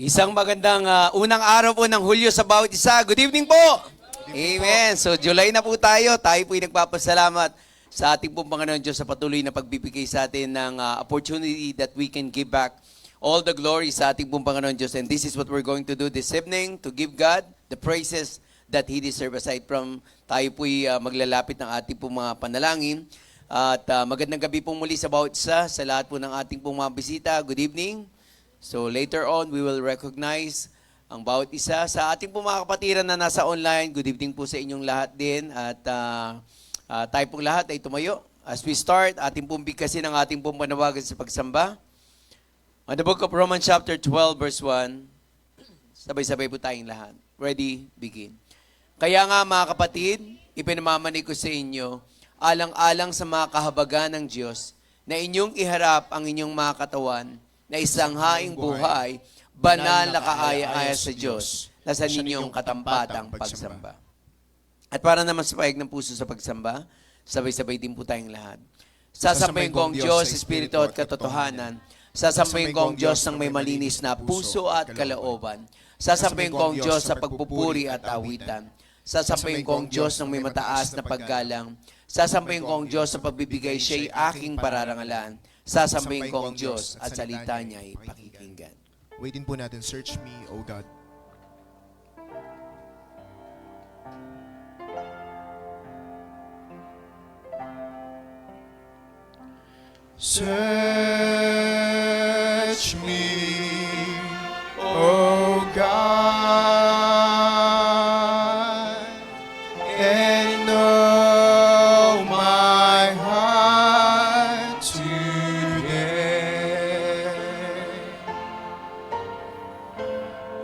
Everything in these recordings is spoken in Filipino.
Isang magandang unang araw po ng Hulyo sa bawat isa. Good evening po! Amen. So July na po tayo. Tayo po ay nagpapasalamat sa ating pong Panginoon Diyos sa patuloy na pagbibigay sa atin ng opportunity that we can give back all the glory sa ating pong Panginoon Diyos. And this is what we're going to do this evening, to give God the praises that He deserves. Aside from tayo po ay maglalapit ng ating pong mga panalangin. At magandang gabi pong muli sa bawat isa, sa lahat po ng ating pong mga bisita. Good evening. So later on, we will recognize ang bawat isa. Sa ating pong mga kapatiran na nasa online, good evening po sa inyong lahat din. At tayo pong lahat ay tumayo. As we start, ating pong bigkasin ang ating pong panawagan sa pagsamba. On the book of Romans chapter 12 verse 1, sabay-sabay po tayong lahat. Ready? Begin. Kaya nga mga kapatid, ipinamamanig ko sa inyo, alang-alang sa mga kahabagan ng Diyos, na inyong iharap ang inyong mga katawan na isang haing buhay, banal na kaaya-aya sa Diyos, na sa ninyong katampatang pagsamba. At para naman sa paig ng puso sa pagsamba, sabay-sabay din po tayong lahat. Sasambahin ko ang Diyos, Espiritu at katotohanan. Sasambahin ko ang Diyos ng may malinis na puso at kalooban. Sasambahin ko ang Diyos sa pagpupuri at awitan. Sasambahin ko ang Diyos ng may mataas na paggalang. Sasambahin ko ang Diyos sa pagbibigay siya'y aking pararangalan. Sasambahin ko ang Diyos at salita niya'y pakikinggan. Waitin po natin, search me, O God. Search me, O God, and know my heart today.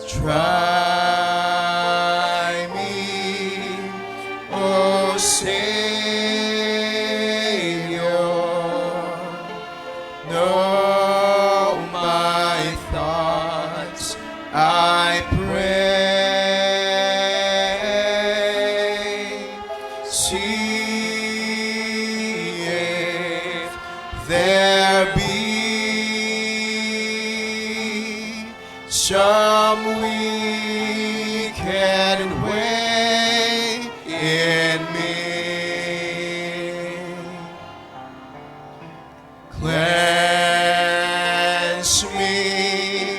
Try me, O Savior. Know my thoughts, I pray. See if there be some wicked way in me. Cleanse me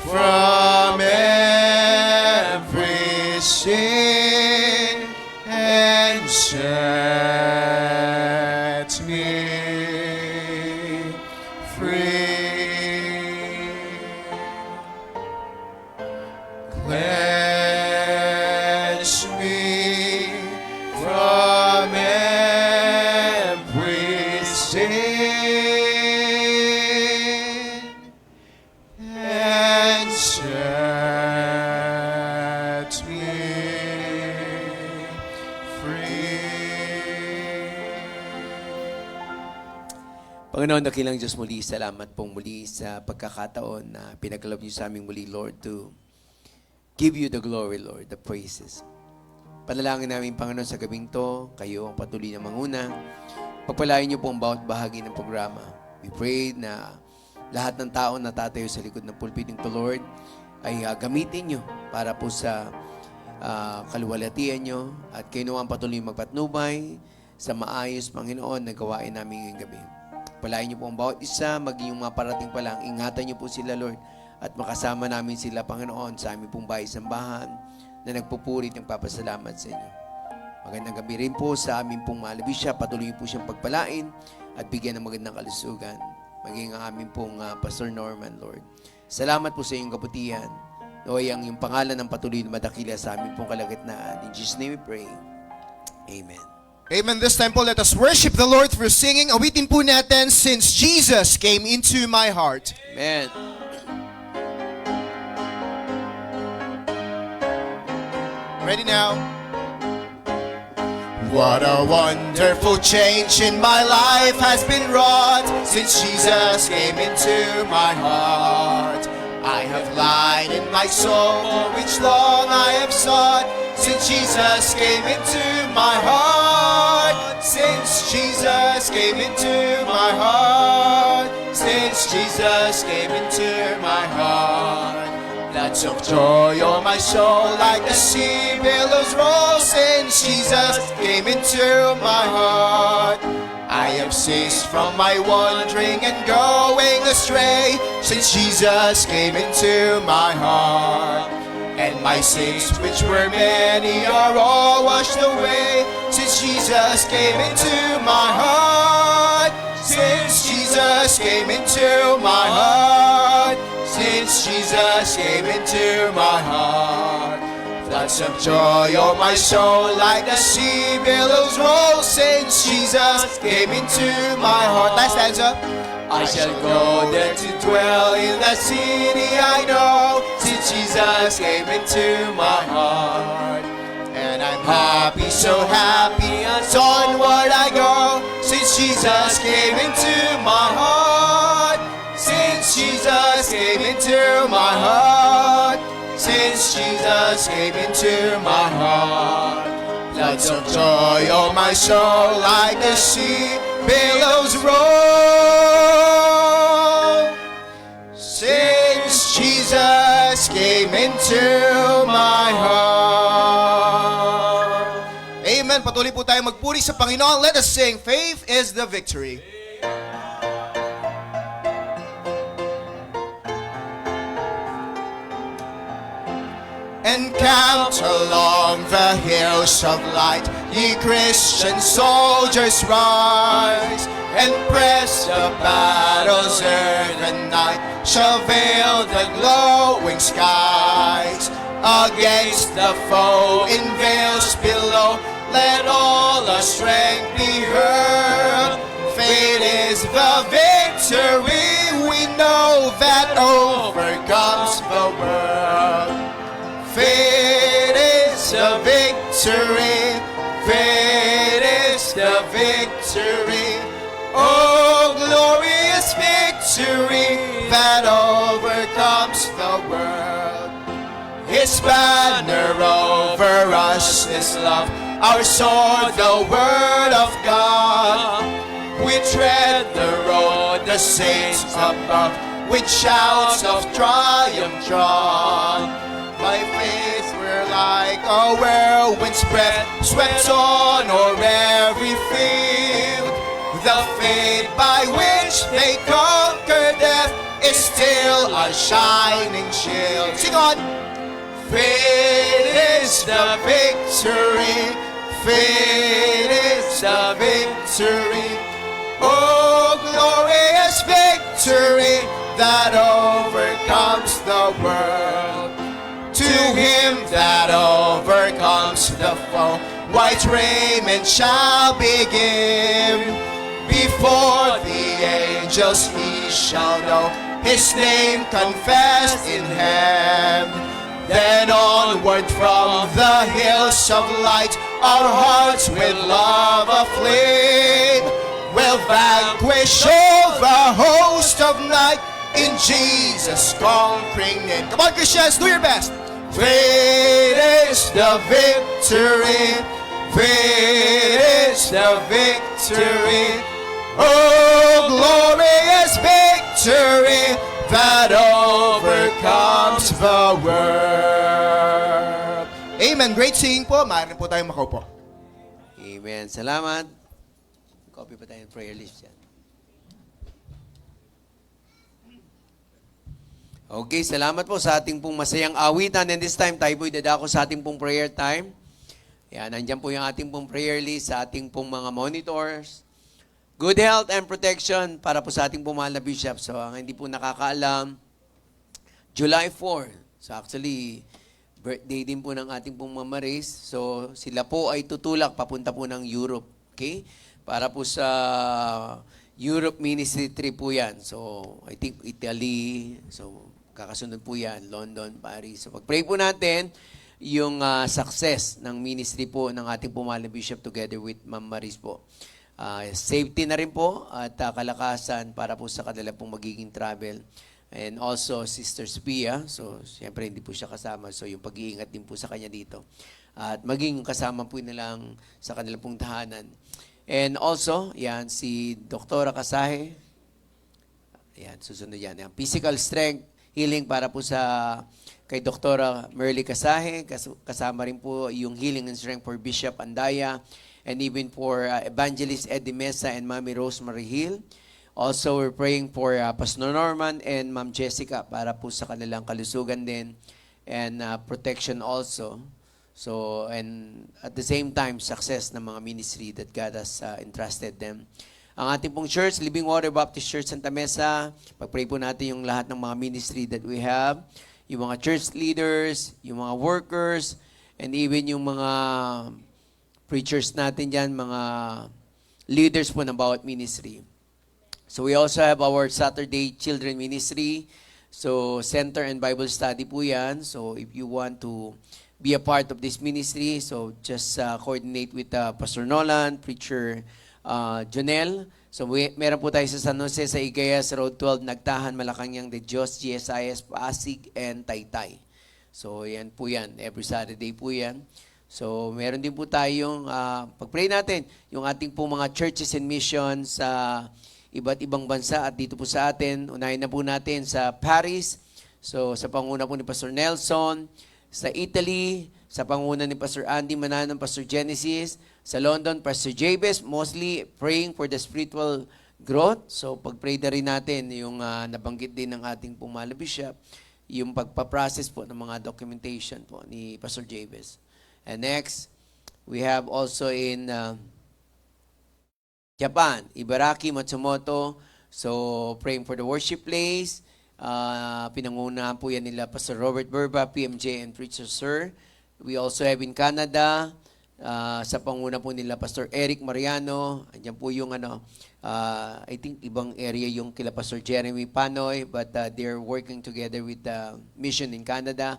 from every sin and set me free. Cleanse me from every sin and set me free. Panginoon, dakilang Diyos, muli, salamat pong muli sa pagkakataon na pinagkaloob niyo sa aming muli, Lord, to give you the glory, Lord, the praises. Panalangin namin, Panginoon, sa gabing to, kayo ang patuloy na manguna. Pagpalain niyo po ang bawat bahagi ng programa. We pray na lahat ng tao na tatayo sa likod ng pulpit ng Lord ay gamitin niyo para po sa kaluwalhatian niyo at kayo naman patuloy magpatnubay sa maayos, Panginoon, na gawain namin ngayong gabi. Palain niyo po ang bawat isa, maging yung mga parating pa lang. Ingatan niyo po sila, Lord, at makasama namin sila, Panginoon, sa aming pong bahay-sambahan na nagpupurit ng papasalamat sa inyo. Magandang gabi rin po sa aming pong malabisya. Patuloy po siyang pagpalain at bigyan ng magandang kalusugan. Maging ang aming pong Pastor Norman, Lord. Salamat po sa iyong kabutihan. Naway ang iyong pangalan ng patuloy na madakila sa aming pong kalagitnaan. In Jesus' name we pray. Amen. Amen. This time po, let us worship the Lord through singing. Awitin po natin, Since Jesus Came Into My Heart. Amen. Ready now? What a wonderful change in my life has been wrought since Jesus came into my heart. I have light in my soul for which long I have sought since Jesus came into my heart. Since Jesus came into my heart. Since Jesus came into my heart. Floods of joy on my soul like the sea billows roll since Jesus came into my heart. I have ceased from my wandering and going astray since Jesus came into my heart. And my sins, which were many, are all washed away since Jesus came into my heart. Since Jesus came into my heart. Since Jesus came into my heart. Floods of joy on my soul like the sea billows roll since Jesus came into my heart. Last stanza. I shall go there to dwell in the city I know, since Jesus came into my heart. And I'm happy, so happy, and onward I go, since Jesus came into my heart. Since Jesus came into my heart. Since Jesus came into my heart. Floods of joy on my soul like the sea billows roll. Since Jesus came into my heart. Amen. Patuloy po tayo magpuri sa Panginoon. Let us sing, Faith is the Victory. Encamped along the hills of light, ye Christian soldiers rise, and press the battle's earth and night, shall veil the glowing skies. Against the foe in veils below, let all our strength be heard. Faith is the victory, we know that overcomes the world. Faith is the victory. Faith is the victory. Oh, glorious victory that overcomes the world. His banner over us is love, our sword, the word of God. We tread the road, the saints above, with shouts of triumph drawn. By faith we're like a whirlwind spread, swept on o'er every field. The faith by which they conquer death is still a shining shield. Sing on! Faith is the victory. Faith is the victory. Oh, glorious victory that overcomes the world. To him that overcomes the foe, white raiment shall be given. Before the angels he shall know, his name confessed in heaven. Then onward from the hills of light, our hearts with love aflame will vanquish all the host of night in Jesus' conquering name. Come on, Christians, do your best. Faith is the victory. Faith is the victory. Oh, glorious victory that overcomes the world. Amen. Great singing po. Maaari po tayong makaupo. Amen. Salamat. Copy pa tayo ng prayer list yan. Okay, salamat po sa ating pong masayang awitan. And this time, tayo po'y dadako sa ating pong prayer time. Yan, nandyan po yung ating pong prayer list sa ating pong mga monitors. Good health and protection para po sa ating pong mahal na bishop. So, ang hindi po nakakaalam, July 4. So, actually, birthday din po ng ating pong Mama Maris. So, sila po ay tutulak papunta po ng Europe. Okay? Para po sa Europe Ministry trip po yan. So, I think Italy. So, kakasunod po yan. London, Paris. So, pag-pray po natin yung success ng ministry po ng ating pumahal na bishop together with Ma'am Maris po. Safety na rin po at kalakasan para po sa kanila pong magiging travel. And also, Sister Spia. So, siyempre hindi po siya kasama. So, yung pag-iingat din po sa kanya dito. At maging kasama po nilang sa kanilang pong tahanan. And also, yan, si Dr. Kasahe. Yan, susunod yan. Yan. Physical strength, healing para po sa kay Dr. Merly Casahe, kasama rin po yung Healing and Strength for Bishop Andaya, and even for Evangelist Eddie Mesa and Mami Rosemary Hill. Also, we're praying for Pastor Norman and Ma'am Jessica para po sa kanilang kalusugan din and protection also. So, and at the same time, success ng mga ministry that God has entrusted them. Ang ating pong church, Living Water Baptist Church Santa Mesa, pag-pray po natin yung lahat ng mga ministry that we have, yung mga church leaders, yung mga workers, and even yung mga preachers natin dyan, mga leaders po ng bawat ministry. So we also have our Saturday Children Ministry. So Center and Bible Study po yan. So if you want to be a part of this ministry, so just coordinate with Pastor Nolan, Preacher Jonel. So meron po tayo sa San Jose, sa Igayas Road 12, Nagtahan, Malacanang de Dios, GSIS, Pasig, and Taytay. So yan po yan. Every Saturday po yan. So meron din po tayong, pag-pray natin, yung ating po mga churches and missions sa iba't ibang bansa at dito po sa atin. Unahin na po natin sa Paris, so sa panguna po ni Pastor Nelson, sa Italy, sa panguna ni Pastor Andy Mananan, Pastor Genesis, sa London, Pastor Jabez, mostly praying for the spiritual growth. So pag-pray na rin natin yung nabanggit din ng ating pong mahal na bishop, yung pagpaprocess po ng mga documentation po ni Pastor Jabez. And next, we have also in Japan, Ibaraki, Matsumoto. So, praying for the worship place. Pinangunahan po yan nila Pastor Robert Burba, PMJ, and Preacher Sir. We also have in Canada, sa panguna po nila Pastor Eric Mariano. Andiyan po yung I think ibang area yung kila Pastor Jeremy Panoy, but they're working together with the mission in Canada.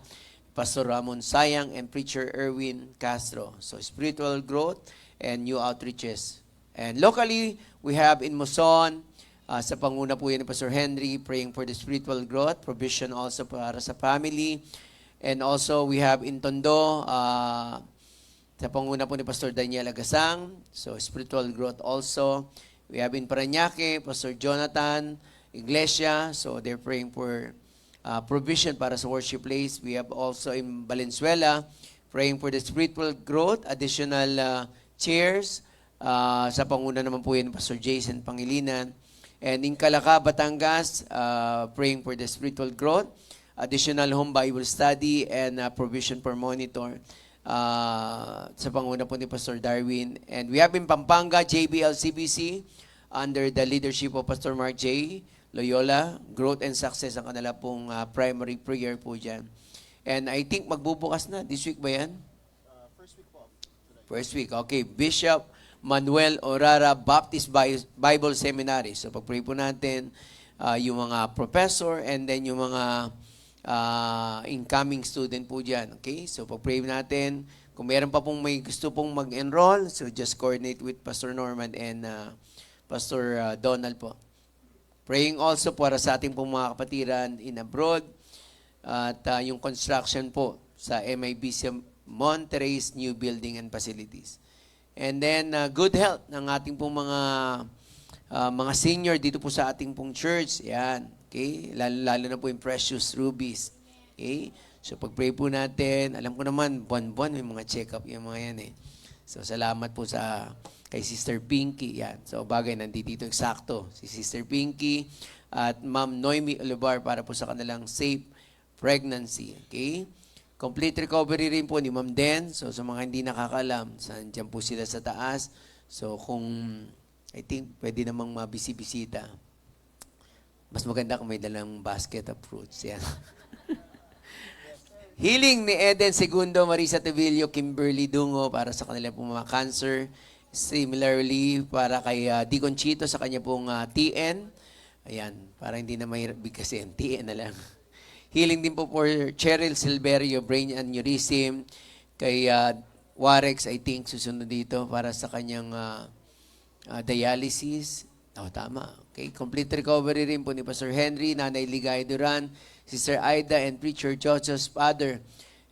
Pastor Ramon Sayang and Preacher Erwin Castro. So, spiritual growth and new outreaches. And locally, we have in Muson, sa panguna po yan ni Pastor Henry, praying for the spiritual growth, provision also para sa family. And also, we have in Tondo, sa panguna po ni Pastor Daniel Agasang, so spiritual growth also. We have in Parañaque, Pastor Jonathan Iglesia, so they're praying for provision para sa worship place. We have also in Valenzuela, praying for the spiritual growth, additional chairs, sa panguna naman po yun, Pastor Jason Pangilinan. And in Calaca, Batangas, praying for the spiritual growth, additional home Bible study, and provision for monitor, sa panguna po ni Pastor Darwin. And we have in Pampanga, JBLCBC, under the leadership of Pastor Mark J. Loyola, growth and success ang kanila pong primary prayer po dyan. And I think magbubukas na. This week ba yan? First week po. First week. Okay. Bishop Manuel Orara Baptist Bible Seminary. So pag-pray po natin yung mga professor and then yung mga incoming student po dyan. Okay? So pag-pray natin, kung meron pa pong may gusto pong mag-enroll, so just coordinate with Pastor Norman and Pastor Donald po. Praying also para sa ating pong mga kapatiran in abroad at yung construction po sa MIBC Monterrey's new building and facilities. And then good health ng ating pong mga senior dito po sa ating pong church. Yan. Okay? Lalo na po yung Precious Rubies. Okay? So pag-pray po natin, alam ko naman, buwan-buwan may mga check-up yung mga yan eh. So salamat po kay Sister Pinky. Yan. So bagay, nandito eksakto si Sister Pinky at Ma'am Noemi Olivar para po sa kanilang safe pregnancy. Okay? Complete recovery rin po ni Ma'am Den. So sa mga hindi nakakalam, dyan po sila sa taas. So kung, I think, pwede namang mabisi-bisita. Mas maganda kung may dalang basket of fruits. Yan. Healing ni Eden Segundo, Marisa Tevillo, Kimberly Dungo para sa kanila pong mga cancer. Similarly, para kay Deacon Chito sa kanya pong TN. Ayan, para hindi na mahirap bigkasin. TN na lang. Healing din po for Cheryl Silverio, brain aneurysm. Kay Warex, I think, susunod dito para sa kanyang dialysis. Tama. Okay, complete recovery rin po ni Pastor Henry, Nanay Ligay Duran, Sister Aida, and Preacher Joseph's father.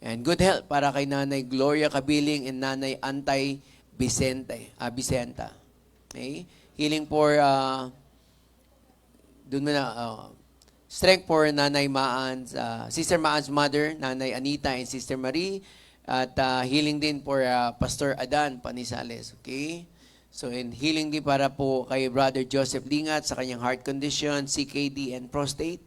And good health para kay Nanay Gloria Kabiling and Nanay Antay Vicenta. Okay? Healing for, strength for Nanay Maan's, Sister Maan's mother, Nanay Anita and Sister Marie. At healing din for Pastor Adan Panisales. Okay? So, and healing din para po kay Brother Joseph Lingat sa kanyang heart condition, CKD and prostate.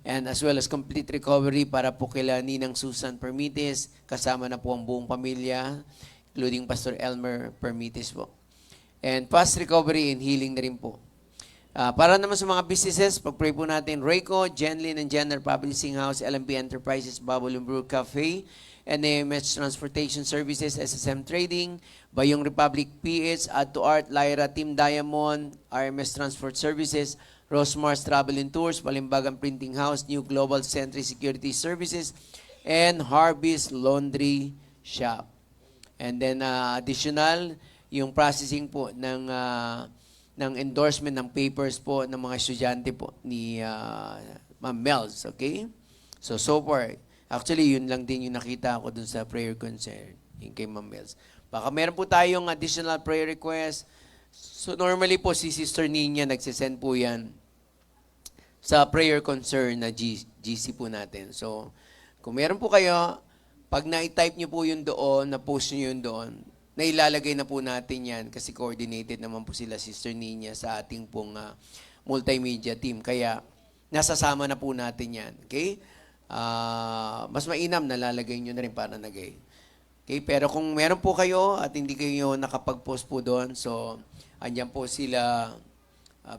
And as well as complete recovery para po kila Ninang Susan Permites, kasama na po ang buong pamilya, including Pastor Elmer Permites po. And fast recovery and healing na rin po. Para naman sa mga businesses, pag-pray po natin, Rayco, Jenlyn and Jenner Publishing House, LMP Enterprises, Bubble and Brew Cafe, NAMS Transportation Services, SSM Trading, Bayong Republic PH, Add to Art, Lyra, Team Diamond, RMS Transport Services, Rosemars Travel and Tours, Balimbagan Printing House, New Global Sentry Security Services, and Harvest Laundry Shop. And then additional, yung processing po ng endorsement ng papers po ng mga estudyante po ni Ma'am Mels, okay? So far, actually, yun lang din yung nakita ko dun sa prayer concern, yung kay Ma'am Mels. Baka meron po tayong additional prayer request. So normally po, si Sister Nina nagsisend po yan sa prayer concern na GC po natin. So, kung meron po kayo, pag na-type nyo po yun doon, na-post nyo yun doon, nailalagay na po natin yan kasi coordinated naman po sila Sister Nina sa ating pong multimedia team. Kaya nasasama na po natin yan. Okay? Mas mainam na lalagay nyo na rin para nagay. Okay? Pero kung meron po kayo at hindi kayo nakapag-post po doon, so andyan po sila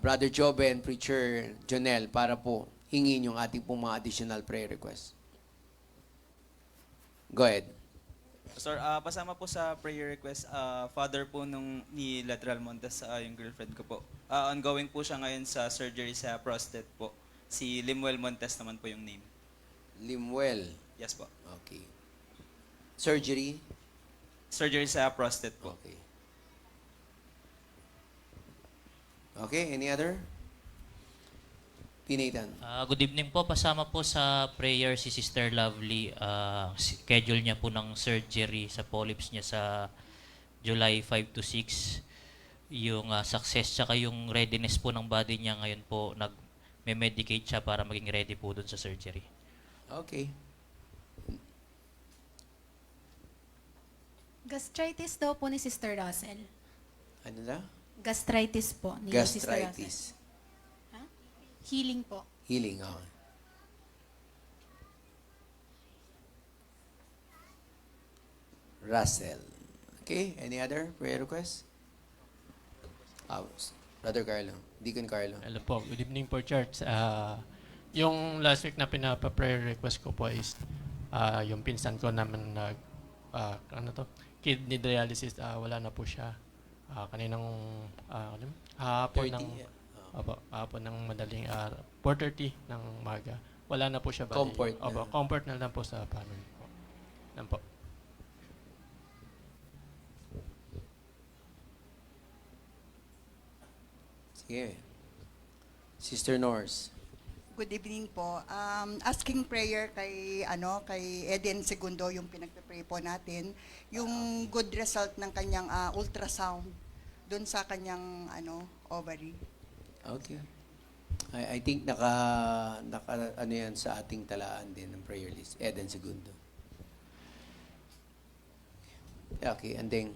Brother Jobe and Preacher Jonel para po hingin yung ating pong mga additional prayer requests. Go ahead. Sir, pasama po sa prayer request, father po ni Lateral Montes, yung girlfriend ko po. Ongoing po siya ngayon sa surgery sa prostate po. Si Limuel Montes naman po yung name. Limuel. Yes po. Okay. Surgery? Surgery sa prostate po. Okay. Okay, any other? Pinaitan. Good evening po. Pasama po sa prayer si Sister Lovely. Schedule niya po ng surgery sa polyps niya sa July 5 to 6. Yung success tsaka yung readiness po ng body niya ngayon po, nag-medicate siya para maging ready po dun sa surgery. Okay. Gastritis daw po ni Sister Russell. Ano na? Gastritis po ni Sister Russell. Gastritis. Healing po. Healing, oh. Russell. Okay, any other prayer request? Brother Carlo. Deacon Carlo. Hello po. Good evening po, church. Yung last week na pinapa-prayer request ko po is yung pinsan ko naman nag kidney dialysis, wala na po siya. Kaninang hapon ng hapon ng madaling 4:30 ng umaga. Wala na po siya. Comfort na. Comfort na lang po sa family po. Lang po. Sige. Sister Norse. Good evening po. Asking prayer kay Eden Segundo, yung pinagpe-pray po natin, yung good result ng kanyang ultrasound doon sa kanyang ovary. Okay. I think naka ano yan sa ating talaan din ng prayer list. Eden Segundo. Okay, and then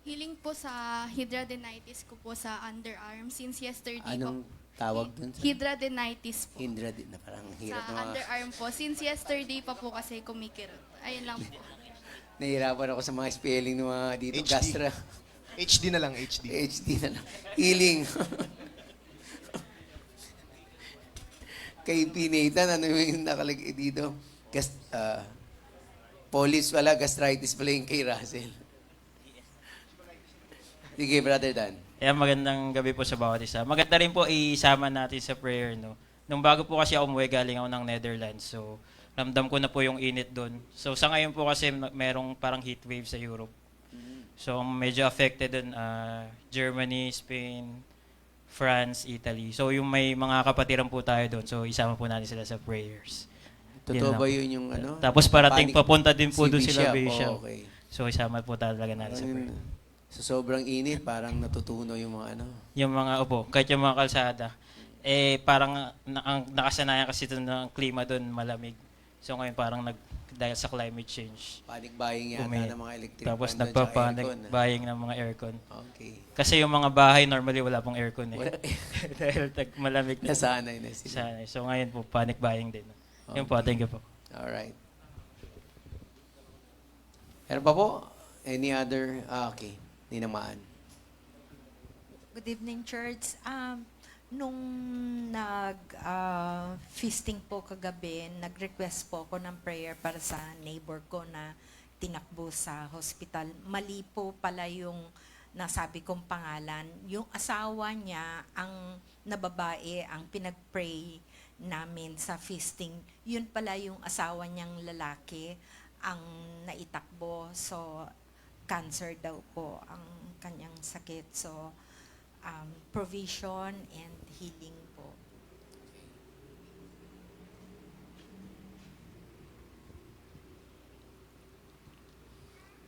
Healing po sa hidradenitis ko po sa underarm since yesterday anong po. tawag dun? Hidradenitis po. Hindra din na parang hirap Sa na mga... underarm po. Since yesterday pa po kasi kumikirot. Ayun lang po. Nahihirapan ako sa mga spelling ng mga dito. HD. Gastra. HD na lang, HD. HD na lang. Healing. Kay Pinaitan, ano yung nakalagay dito? Polis pala, gastritis pala yung kay Russell. Sige, Brother Dan. Magandang gabi po sa bawat isa. Maganda rin po isama natin sa prayer, no? Nung bago po kasi ako umuwi, galing ako ng Netherlands. So, ramdam ko na po yung init doon. So, sa ngayon po kasi merong parang heat wave sa Europe. So, medyo affected doon. Germany, Spain, France, Italy. So, yung may mga kapatiran po tayo doon. So, isama po natin sila sa prayers. Totoo Yun ba lang. yun yung ano? Tapos parating Panic- papunta din po si doon sila, Bishop. Bishop. Oh, okay. So, isama po talaga natin sa Parang prayer. sa sobrang init, parang natutuno yung mga ano. Yung mga, kahit yung mga kalsada. parang ang nakasanayan kasi doon ng klima doon malamig. So ngayon parang dahil sa climate change. Panic buying yata Umi- ng mga electric Tapos fan doon, tsaka nagpapanik aircon. buying ng mga aircon. Okay. Kasi yung mga bahay normally wala pong aircon eh. Wala. Dahil malamig na. Nasanay na sila. So ngayon po panic buying din. Yun po, thank you po. Alright. Meron pa po? Any other? Okay. Ninamaan. Good evening, Church. Nung feasting po kagabi, nag-request po ako ng prayer para sa neighbor ko na tinakbo sa hospital. Mali po pala yung nasabi kong pangalan. Yung asawa niya, ang nababae, ang pinag-pray namin sa feasting, yun pala yung asawa niyang lalaki ang naitakbo. So, cancer daw po ang kanyang sakit. So, provision and healing po.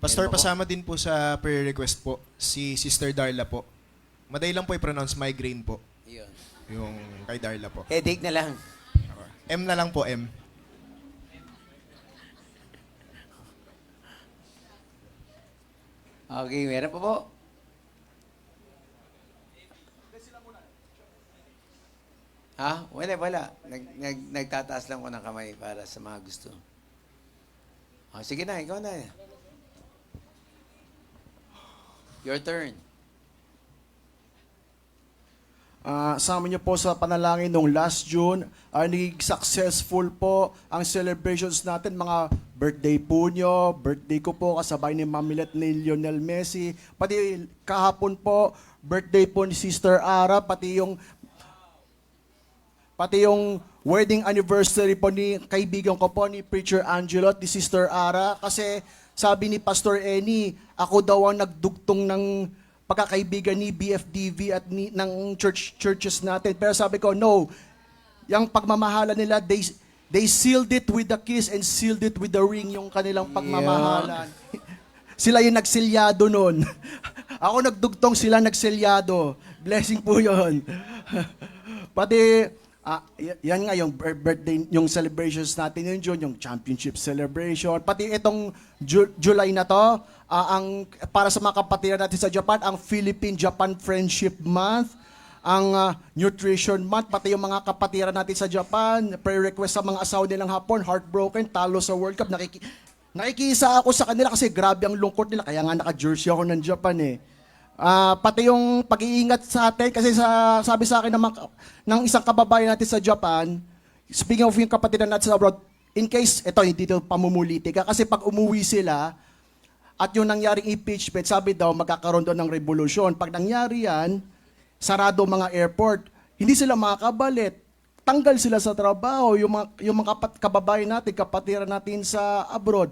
Pastor, Meron pa po? pasama din po sa prayer request po, si Sister Darla po. Madali lang po i-pronounce migraine po, Yun. yung kay Darla po. Headache na lang. M na lang po, M. Okay, meron pa po? Ha? Wala. Nagtataas lang ko ng kamay para sa mga gusto. Sige na, ikaw na. Your turn. Sa amin niyo po sa panalangin noong last June, naging successful po ang celebrations natin, mga birthday po nyo, birthday ko po kasabay ni Mamilet ni Lionel Messi, pati kahapon po, birthday po ni Sister Ara, pati yung wedding anniversary po ni kaibigan ko po ni Preacher Angelo at ni Sister Ara, kasi sabi ni Pastor Eni, ako daw ang nagdugtong ng pagkakaibigan ni BFDV at ng churches natin. Pero sabi ko, no, yung pagmamahala nila, they sealed it with the kiss and sealed it with the ring, yung kanilang pagmamahalan. Sila yung nagsilyado nun. Ako nagdugtong, sila nagsilyado. Blessing po yun. Pati, yan nga yung birthday, yung celebrations natin yun, June, yung championship celebration. Pati itong July na to, ang para sa mga kapatiran natin sa Japan, ang Philippine-Japan Friendship Month, ang Nutrition Month, pati yung mga kapatiran natin sa Japan, prayer request sa mga asawa nilang hapon, heartbroken, talo sa World Cup, nakikisa ako sa kanila kasi grabe ang lungkot nila, kaya nga naka-jersey ako ng Japan eh. Pati yung pag-iingat sa atin, kasi sabi sa akin ng isang kababayan natin sa Japan, speaking of yung kapatiran natin sa abroad, in case, hindi ito pamumuliti ka, kasi pag umuwi sila, at yung nangyaring impeachment, sabi daw, magkakaroon doon ng revolusyon. Pag nangyari yan, sarado mga airport, hindi sila makakabalit. Tanggal sila sa trabaho, yung mga kababayan natin, kapatiran natin sa abroad.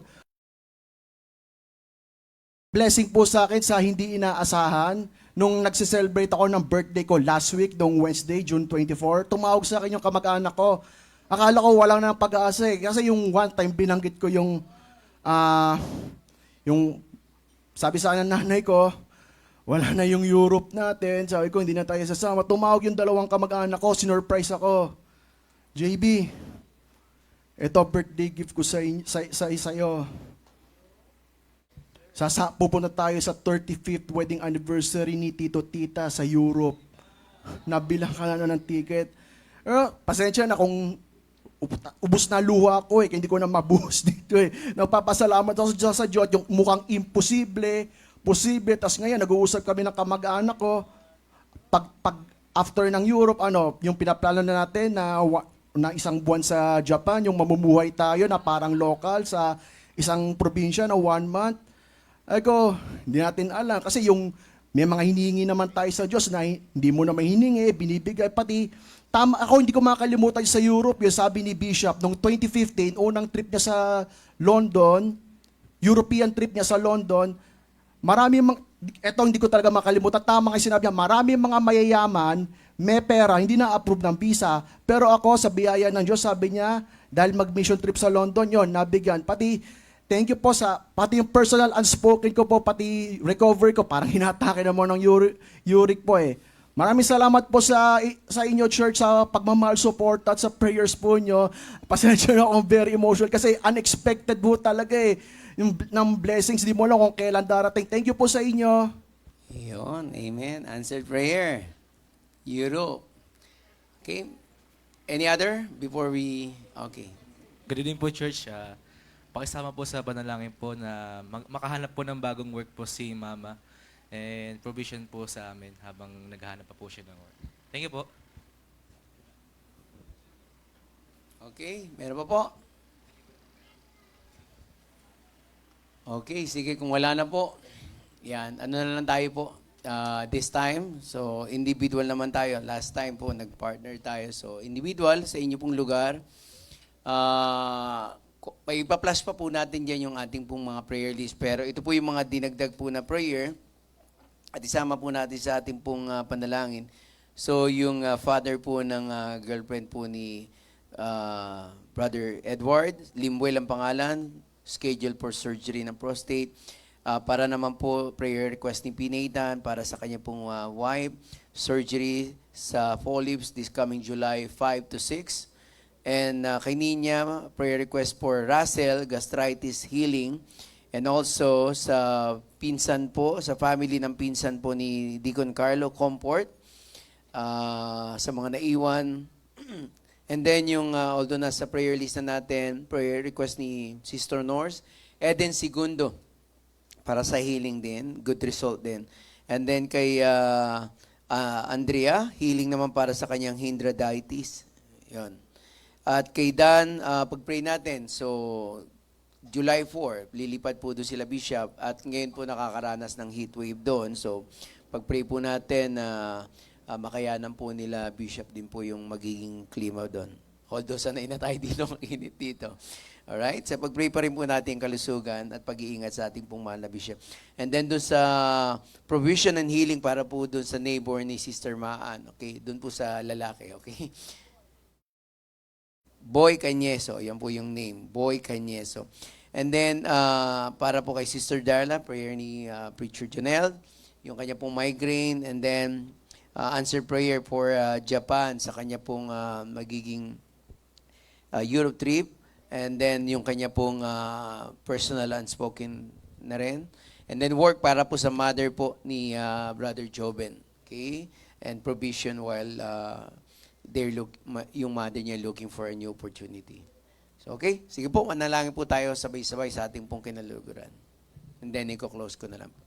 Blessing po sa akin sa hindi inaasahan. Nung nagse-celebrate ako ng birthday ko last week, nung Wednesday, June 24, tumawag sa akin yung kamag-anak ko. Akala ko walang nang pag-asa eh. Kasi yung one time, binanggit ko yung sabi sa akin ng nanay ko, wala na yung Europe natin. Sabi ko, hindi na tayo sasama. Tumawag yung dalawang kamag-anak ko, sinurprise ako. JB, ito birthday gift ko sa'yo. Pupunta tayo sa 35th wedding anniversary ni Tito Tita sa Europe. Nabilang ka na ng ticket. Pasensya na kung ubus na luha ko kaya hindi ko na mabuhos dito Nagpapasalamat ako sa Diyos, yung mukhang imposible, posible. Tapos ngayon, nag-uusap kami ng kamag-anak ko. Pag after ng Europe, yung pinaplano na natin na isang buwan sa Japan, yung mamumuhay tayo na parang local sa isang probinsya na 1 month. Hindi natin alam. Kasi may mga hinihingi naman tayo sa Diyos na hindi mo na mahiningi, binibigay. Pati, ako hindi ko makalimutan sa Europe, yung sabi ni Bishop, noong 2015, unang trip niya sa London, European trip niya sa London, hindi ko talaga makalimutan, tama nga sinabi niya, marami mga mayayaman, may pera, hindi na-approve ng visa, pero ako, sa biyaya ng Diyos, sabi niya, dahil mag-mission trip sa London, yon nabigyan. Pati, thank you po pati yung personal unspoken ko po, pati recovery ko, parang hinatake naman ng uric po eh. Maraming salamat po sa inyo, church, sa pagmamahal, support, at sa prayers po nyo. Pasensya na akong very emotional kasi unexpected po talaga eh. Yung ng blessings, di mo alam kung kailan darating. Thank you po sa inyo. Yun, amen. Answered prayer. Europe. Okay. Any other before we... Okay. Good evening po, church. Pakisama po sa panalangin po na makahanap po ng bagong work po si Mama and provision po sa amin habang naghahanap pa po siya ng work. Thank you po. Okay, meron pa po? Okay, sige, kung wala na po, yan, ano na lang tayo po, this time, so individual naman tayo. Last time po, nag-partner tayo, so individual sa inyo pong lugar. May ipa-plus pa po natin dyan yung ating pong mga prayer list, pero ito po yung mga dinagdag po na prayer, at isama po natin sa ating pong panalangin. So, yung father po ng girlfriend po ni Brother Edward, Limwell ang pangalan, scheduled for surgery ng prostate. Para naman po, prayer request ni Pinaytan para sa kanya pong wife, surgery sa polyps this coming July 5 to 6. And kay Ninya, prayer request for Russell, gastritis healing. And also sa pinsan po, sa family ng pinsan po ni Deacon Carlo, comfort sa mga naiwan. And then yung, although nasa prayer list na natin, prayer request ni Sister Norse, Eden Segundo, para sa healing din, good result din. And then kay Andrea, healing naman para sa kanyang hindroditis. Yun. At kay Dan, pag-pray natin, so July 4, lilipad po doon sila Bishop at ngayon po nakakaranas ng heat wave doon. So, pag-pray po natin na makayanan po nila Bishop din po yung magiging klima doon. Although sanay na tayo dito, mainit dito. Alright? So, pag-pray pa rin po natin yung kalusugan at pag-iingat sa ating pong mahal na Bishop. And then doon sa provision and healing para po doon sa neighbor ni Sister Maan. Okay? Doon po sa lalaki. Okay? Boy Cañeso. Yan po yung name. Boy Cañeso. And then, para po kay Sister Darla, prayer ni Preacher Janelle, yung kanya pong migraine, and then, answer prayer for Japan sa kanya pong magiging Europe trip, and then yung kanya pong personal unspoken na rin. And then work para po sa mother po ni Brother Joben. Okay? And provision while yung mother niya looking for a new opportunity. So, okay? Sige po, manalangin po tayo sabay-sabay sa ating pong kinaluguran. And then, i-close ko na lang po.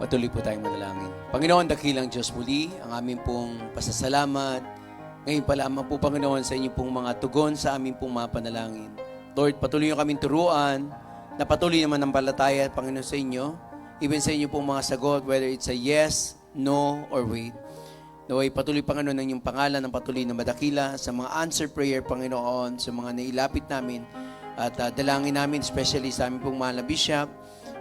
Patuloy po tayong manalangin. Panginoon, dakilang Diyos muli, ang aming pong pasasalamat. Ngayon pa lamang po, Panginoon, sa inyo pong mga tugon sa aming pong mga panalangin. Lord, patuloy nyo kaming turuan na patuloy naman ang palataya, Panginoon, sa inyo. Even sa inyo pong mga sagot, whether it's a yes, no, or wait. Naway patuloy, Panginoon, ng inyong pangalan ng patuloy na madakila sa mga answer prayer, Panginoon, sa mga nailapit namin. At dalangin namin, especially sa aming pong mahal na bishop,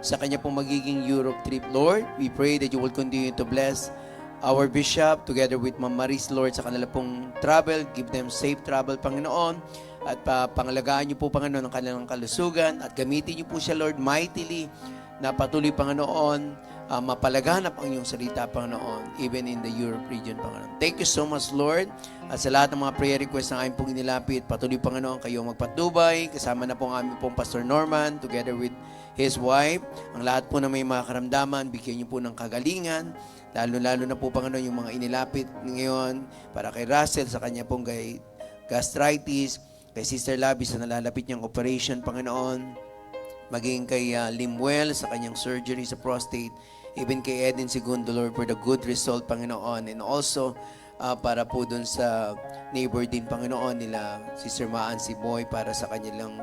sa kanya pong magiging Europe trip, Lord. We pray that you will continue to bless our bishop together with Ma'am Maris, Lord, sa kanila pong travel. Give them safe travel, Panginoon. At pangalagaan niyo po, Panginoon, ang kanilang kalusugan. At gamitin niyo po siya, Lord, mightily na patuloy, Panginoon, mapalaganap ang iyong salita, Panginoon, even in the Europe region, Panginoon. Thank you so much, Lord. At sa lahat ng mga prayer requests na aming pong inilapit, patuloy, Panginoon, kayo magpatnubay. Kasama na po ang aming pong Pastor Norman together with his wife. Ang lahat po na may mga karamdaman, bigyan niyo po ng kagalingan. Lalo-lalo na po, Panginoon, yung mga inilapit ngayon para kay Russell, sa kanya pong gastritis, kay Sister Labby sa nalalapit niyang operation, Panginoon, maging kay Limuel sa kanyang surgery sa prostate, even kay Eden Segundo, Lord, for the good result, Panginoon, and also para po dun sa neighbor din, Panginoon, nila Sister Maan, si Boy, para sa kanilang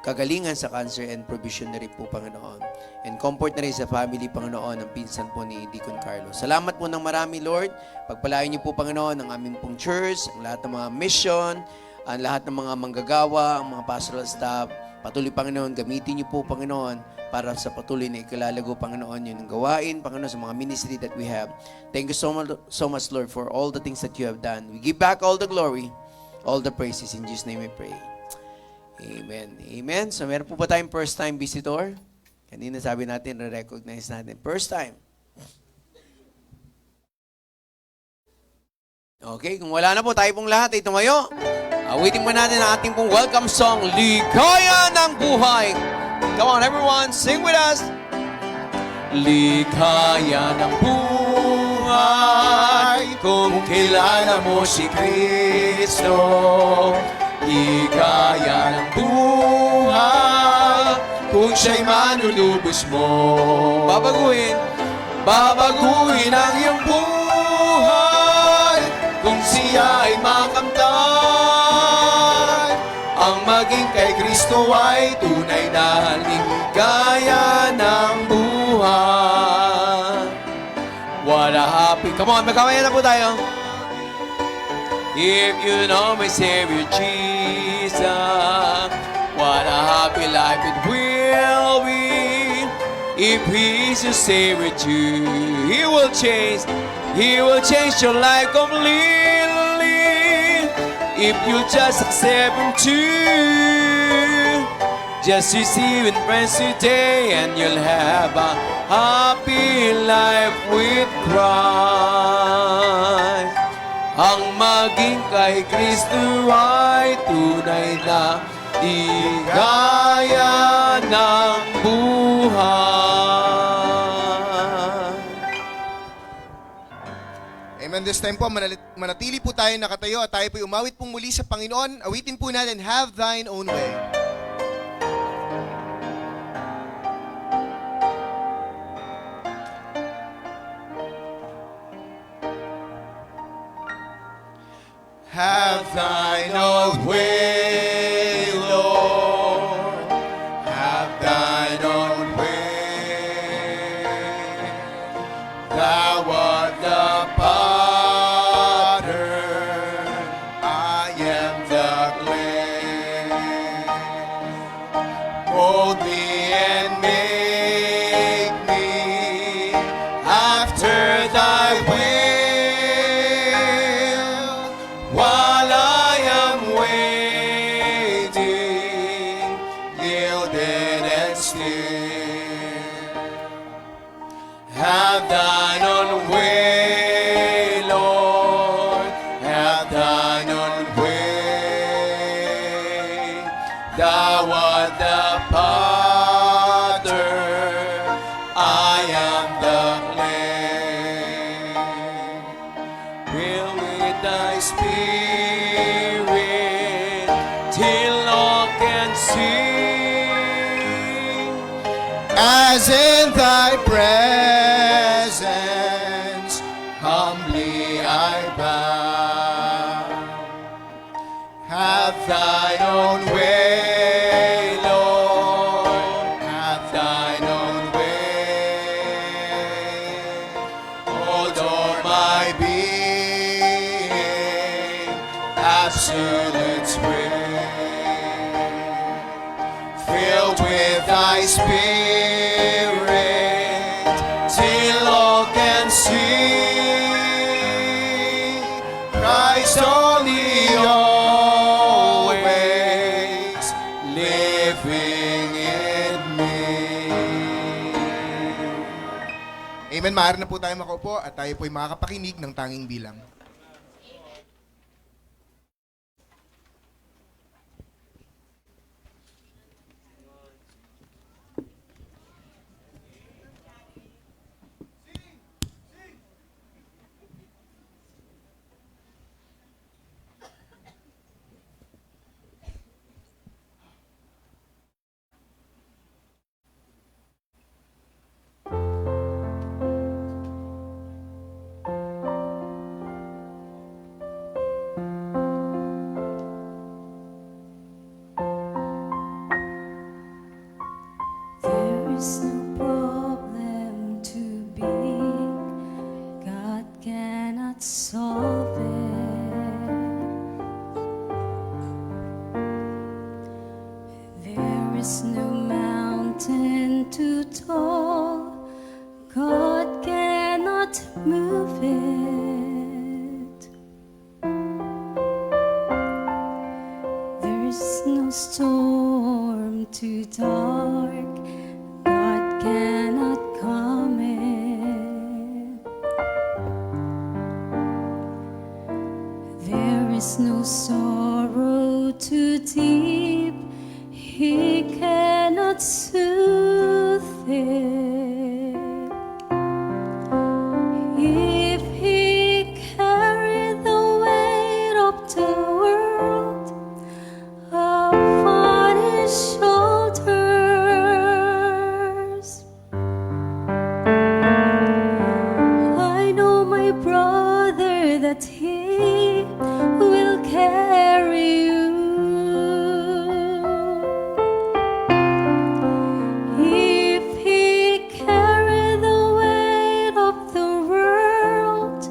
kagalingan sa cancer and provision na rin po, Panginoon. And comfort na rin sa family, Panginoon, ng pinsan po ni Deacon Carlos. Salamat po ng marami, Lord. Pagpalain niyo po, Panginoon, ang aming pong church, ang lahat ng mga mission, ang lahat ng mga manggagawa, ang mga pastoral staff. Patuloy, Panginoon, gamitin niyo po, Panginoon, para sa patuloy na ikilalago, Panginoon, yun ang gawain, Panginoon, sa mga ministry that we have. Thank you so much, Lord, for all the things that you have done. We give back all the glory, all the praises. In Jesus' name we pray. Amen. Amen. So, meron po ba tayong first-time visitor? Kanina sabi natin, re-recognize natin. First time. Okay, kung wala na po, tayo pong lahat ay tumayo. Awitin po natin ang ating pong welcome song, Ligaya ng Buhay. Come on, everyone, sing with us. Ligaya ng buhay, kung kilala mo si Kristo. Ligaya ng buhay, kung siya'y manunubos mo. Babaguhin ang iyong buhay, kung siya ay makamtan. Ang maging kay Kristo ay tunay na ligaya ng buhay. What a happy... Come on, magkamaya na po tayo. If you know my Savior Jesus, what a happy life it will be. If He's your Savior too, He will change your life completely. If you just accept Him too, just receive Him friends today, and you'll have a happy life with Christ. Ang maging kay Kristo ay tunay na ligaya ng buhay. Amen. This time po, manatili po tayo nakatayo at tayo po umawit pong muli sa Panginoon. Awitin po natin, Have Thine Own Way. Have thine own way, Lord. Have thine own way. Thou art the potter, I am the clay. Mold me and make me after thy will. While I am waiting, yielded and still, have thine own way, Lord, have thine own way. Thou art the potter, I am the clay. Fill with thy spirit till all can see. as in thy presence, humbly I bow. Have thine own way, Lord, have thine own way. Hold o'er my being, absolute will. Filled with thy spirit, till all can see Christ only always living in me. Amen. Maaari na po tayo makaupo at tayo po'y makakapakinig ng tanging bilang. There is no problem too big, God cannot solve it. There is no mountain too tall, God cannot move it. There is no storm too dark, God cannot calm it. There is no sorrow too deep, He cannot soothe it. If He carried the weight of the world upon His shoulders, I know, my brother, that He will carry you. If He carried the weight of the world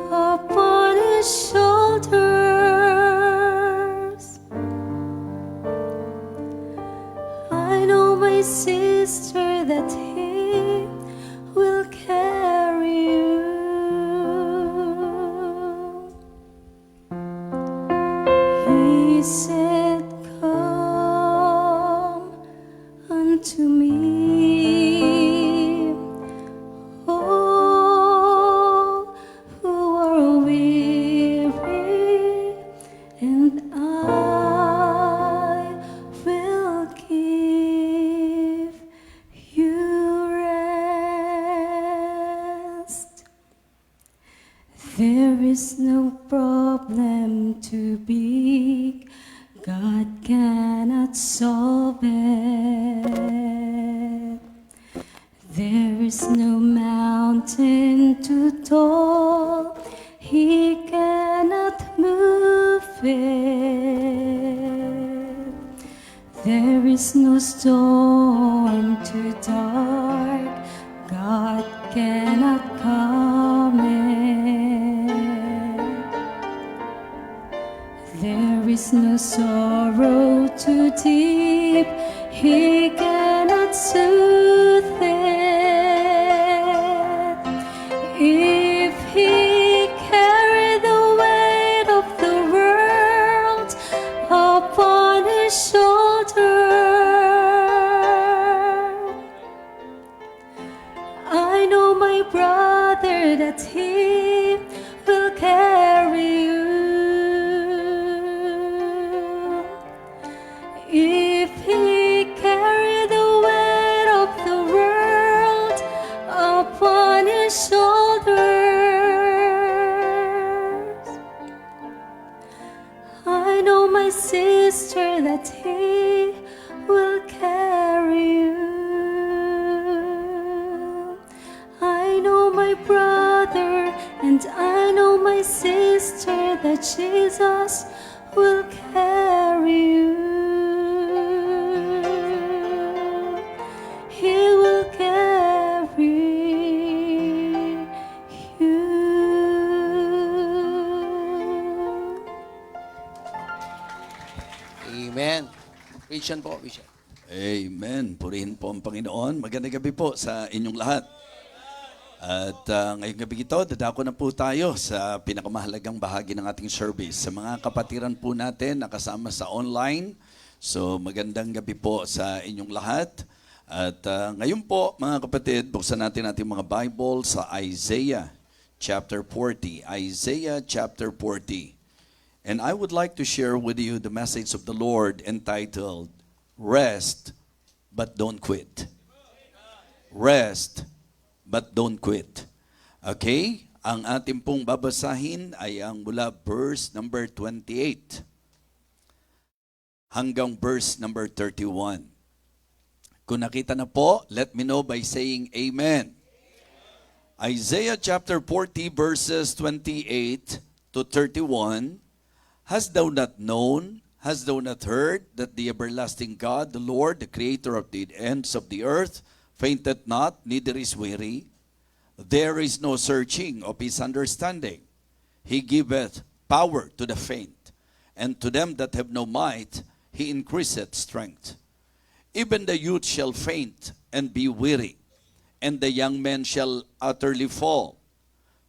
upon His shoulders, I know, my sister, that He will carry you. He said, "Come unto me, all who are weary, and I will give you rest." There is no problem too big, God cannot solve it. There is no mountain too tall, He cannot move it. There is no storm too dark, God cannot calm it. There is no sorrow too deep, He cannot soothe it. If He carried the weight of the world upon His shoulder, I know, my brother, that He will carry you. If He carried the weight of the world upon His shoulders, I know, my sister, that He will carry you. Jesus will carry you. He will carry you. Amen. Vision po, vision. Amen. Purihin po ang Panginoon. Magandang gabi po sa inyong lahat. At ngayong gabi ito, dadako na po tayo sa pinakamahalagang bahagi ng ating service. Sa mga kapatiran po natin na kasama sa online. So magandang gabi po sa inyong lahat. At ngayon po mga kapatid, buksan natin ating mga Bible sa Isaiah chapter 40. Isaiah chapter 40. And I would like to share with you the message of the Lord entitled, Rest, but don't quit. Rest, but don't quit. Okay? Ang ating pong babasahin ay ang mula verse number 28 hanggang verse number 31. Kung nakita na po, let me know by saying Amen. Isaiah chapter 40 verses 28 to 31. Hast thou not known, hast thou not heard, that the everlasting God, the Lord, the creator of the ends of the earth, fainteth not, neither is weary? There is no searching of his understanding. He giveth power to the faint, and to them that have no might, he increaseth strength. Even the youth shall faint and be weary, and the young men shall utterly fall.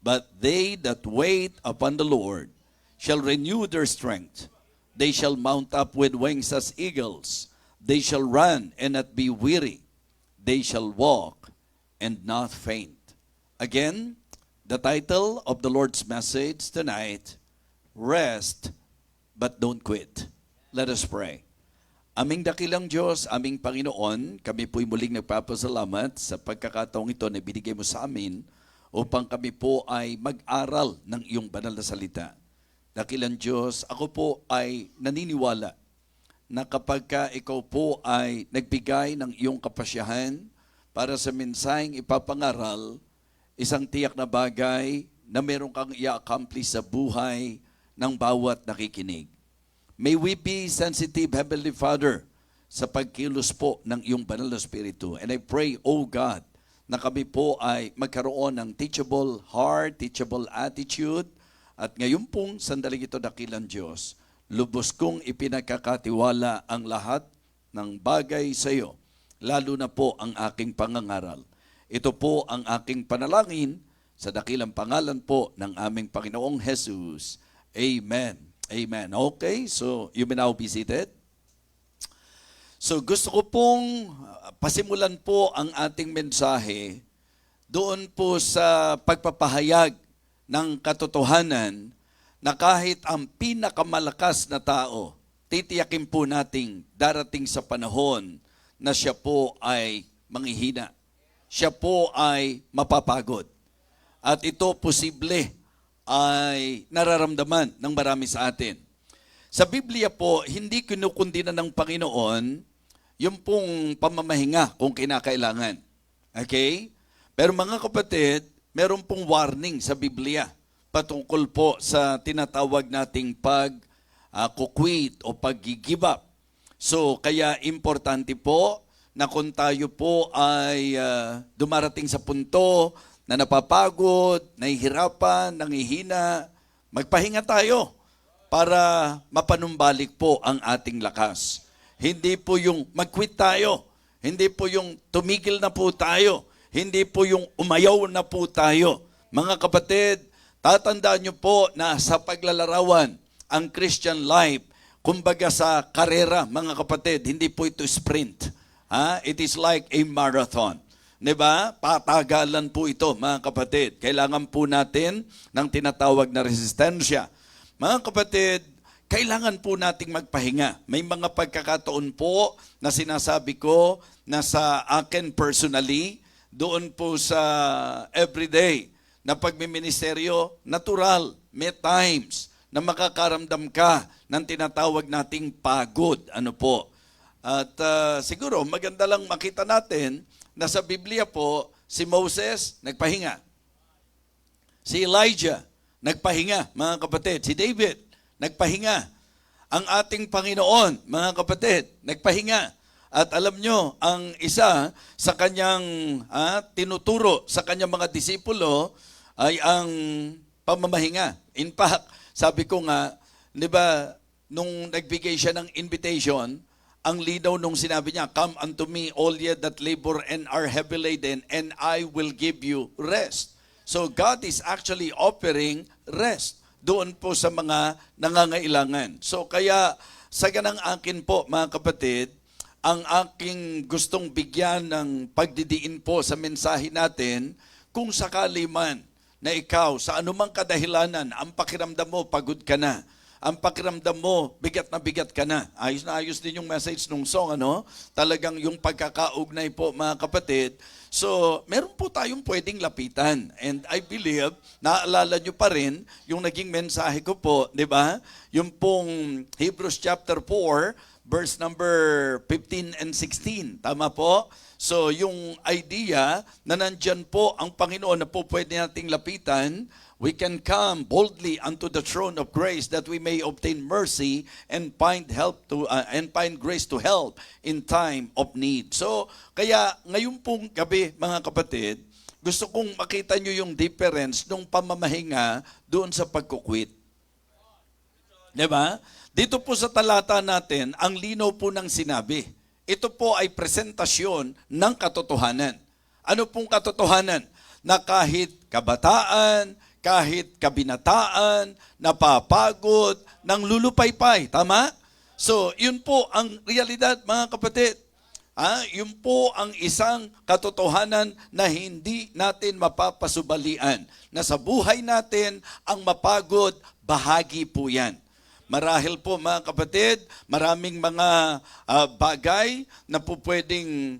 But they that wait upon the Lord shall renew their strength. They shall mount up with wings as eagles. They shall run and not be weary. They shall walk and not faint. Again, the title of the Lord's message tonight, Rest, but don't quit. Let us pray. Aming dakilang Diyos, aming Panginoon, kami po'y muling nagpapasalamat sa pagkakataong ito na binigay mo sa amin upang kami po ay mag-aral ng iyong banal na salita. Dakilang Diyos, ako po ay naniniwala na kapag ikaw po ay nagbigay ng iyong kapasyahan para sa mensaheng ipapangaral, isang tiyak na bagay na meron kang i-accomplish sa buhay ng bawat nakikinig. May we be sensitive, Heavenly Father, sa pagkilos po ng iyong banal na Espiritu. And I pray, O God, na kami po ay magkaroon ng teachable heart, teachable attitude. At ngayon pong sandaling ito, dakilang Diyos, lubos kong ipinagkakatiwala ang lahat ng bagay sa iyo, lalo na po ang aking pangangaral. Ito po ang aking panalangin sa dakilang pangalan po ng aming Panginoong Jesus. Amen. Amen. Okay, so you may now be seated. So gusto ko pong pasimulan po ang ating mensahe doon po sa pagpapahayag ng katotohanan na kahit ang pinakamalakas na tao, titiyakin po nating darating sa panahon na siya po ay manghihina. Siya po ay mapapagod. At ito posible ay nararamdaman ng marami sa atin. Sa Biblia po, hindi kinukundina ng Panginoon yung pong pamamahinga kung kinakailangan. Okay? Pero mga kapatid, meron pong warning sa Biblia patungkol po sa tinatawag nating pag-quit o pag-give up. So, kaya importante po na kung tayo po ay dumarating sa punto na napapagod, nahihirapan, nangihina, magpahinga tayo para mapanumbalik po ang ating lakas. Hindi po yung mag-quit tayo. Hindi po yung tumigil na po tayo. Hindi po yung umayaw na po tayo. Mga kapatid, tatandaan nyo po na sa paglalarawan, ang Christian life, kumbaga sa karera, mga kapatid, hindi po ito sprint. It is like a marathon. Diba? Patagalan po ito, mga kapatid. Kailangan po natin ng tinatawag na resistensya. Mga kapatid, kailangan po nating magpahinga. May mga pagkakataon po na sinasabi ko na sa akin personally, doon po sa everyday na pagmiministeryo, natural, may times na makakaramdam ka ng tinatawag nating pagod. Ano po? At siguro maganda lang makita natin na sa Biblia po, si Moses nagpahinga. Si Elijah nagpahinga, mga kapatid. Si David Nagpahinga. Ang ating Panginoon, mga kapatid, nagpahinga. At alam nyo, ang isa sa kanyang tinuturo sa kanyang mga disipulo ay ang pamamahinga. In fact, sabi ko nga, di ba, nung nagbigay siya ng invitation, ang linaw nung sinabi niya, "Come unto me, all ye that labor and are heavy laden, and I will give you rest." So God is actually offering rest doon po sa mga nangangailangan. So kaya sa ganang akin po, mga kapatid, ang aking gustong bigyan ng pagdidiin po sa mensahe natin, kung sakali man na ikaw sa anumang kadahilanan, ang pakiramdam mo pagod ka na, ang pakiramdam mo bigat ka na. Ayos na ayos din yung message nung song, ano? Talagang yung pagkakaugnay po, mga kapatid. So, meron po tayong pwedeng lapitan. And I believe, naalala nyo pa rin yung naging mensahe ko po, di ba? Yung pong Hebrews chapter 4, verse number 15 and 16. Tama po? So, yung idea na nandyan po ang Panginoon na po pwede nating lapitan, we can come boldly unto the throne of grace that we may obtain mercy and find grace to help in time of need. So, kaya ngayon pong gabi, mga kapatid, gusto kong makita nyo yung difference nung pamamahinga doon sa pagkukwit. Diba? Dito po sa talata natin, ang linaw po ng sinabi. Ito po ay presentasyon ng katotohanan. Ano pong katotohanan? Na kahit kabataan, kahit kabinataan, napapagod, nang lulupaypay. Tama? So, yun po ang realidad, mga kapatid. Yun po ang isang katotohanan na hindi natin mapapasubalian. Na sa buhay natin, ang mapagod, bahagi po yan. Marahil po, mga kapatid, maraming mga bagay na po pwedeng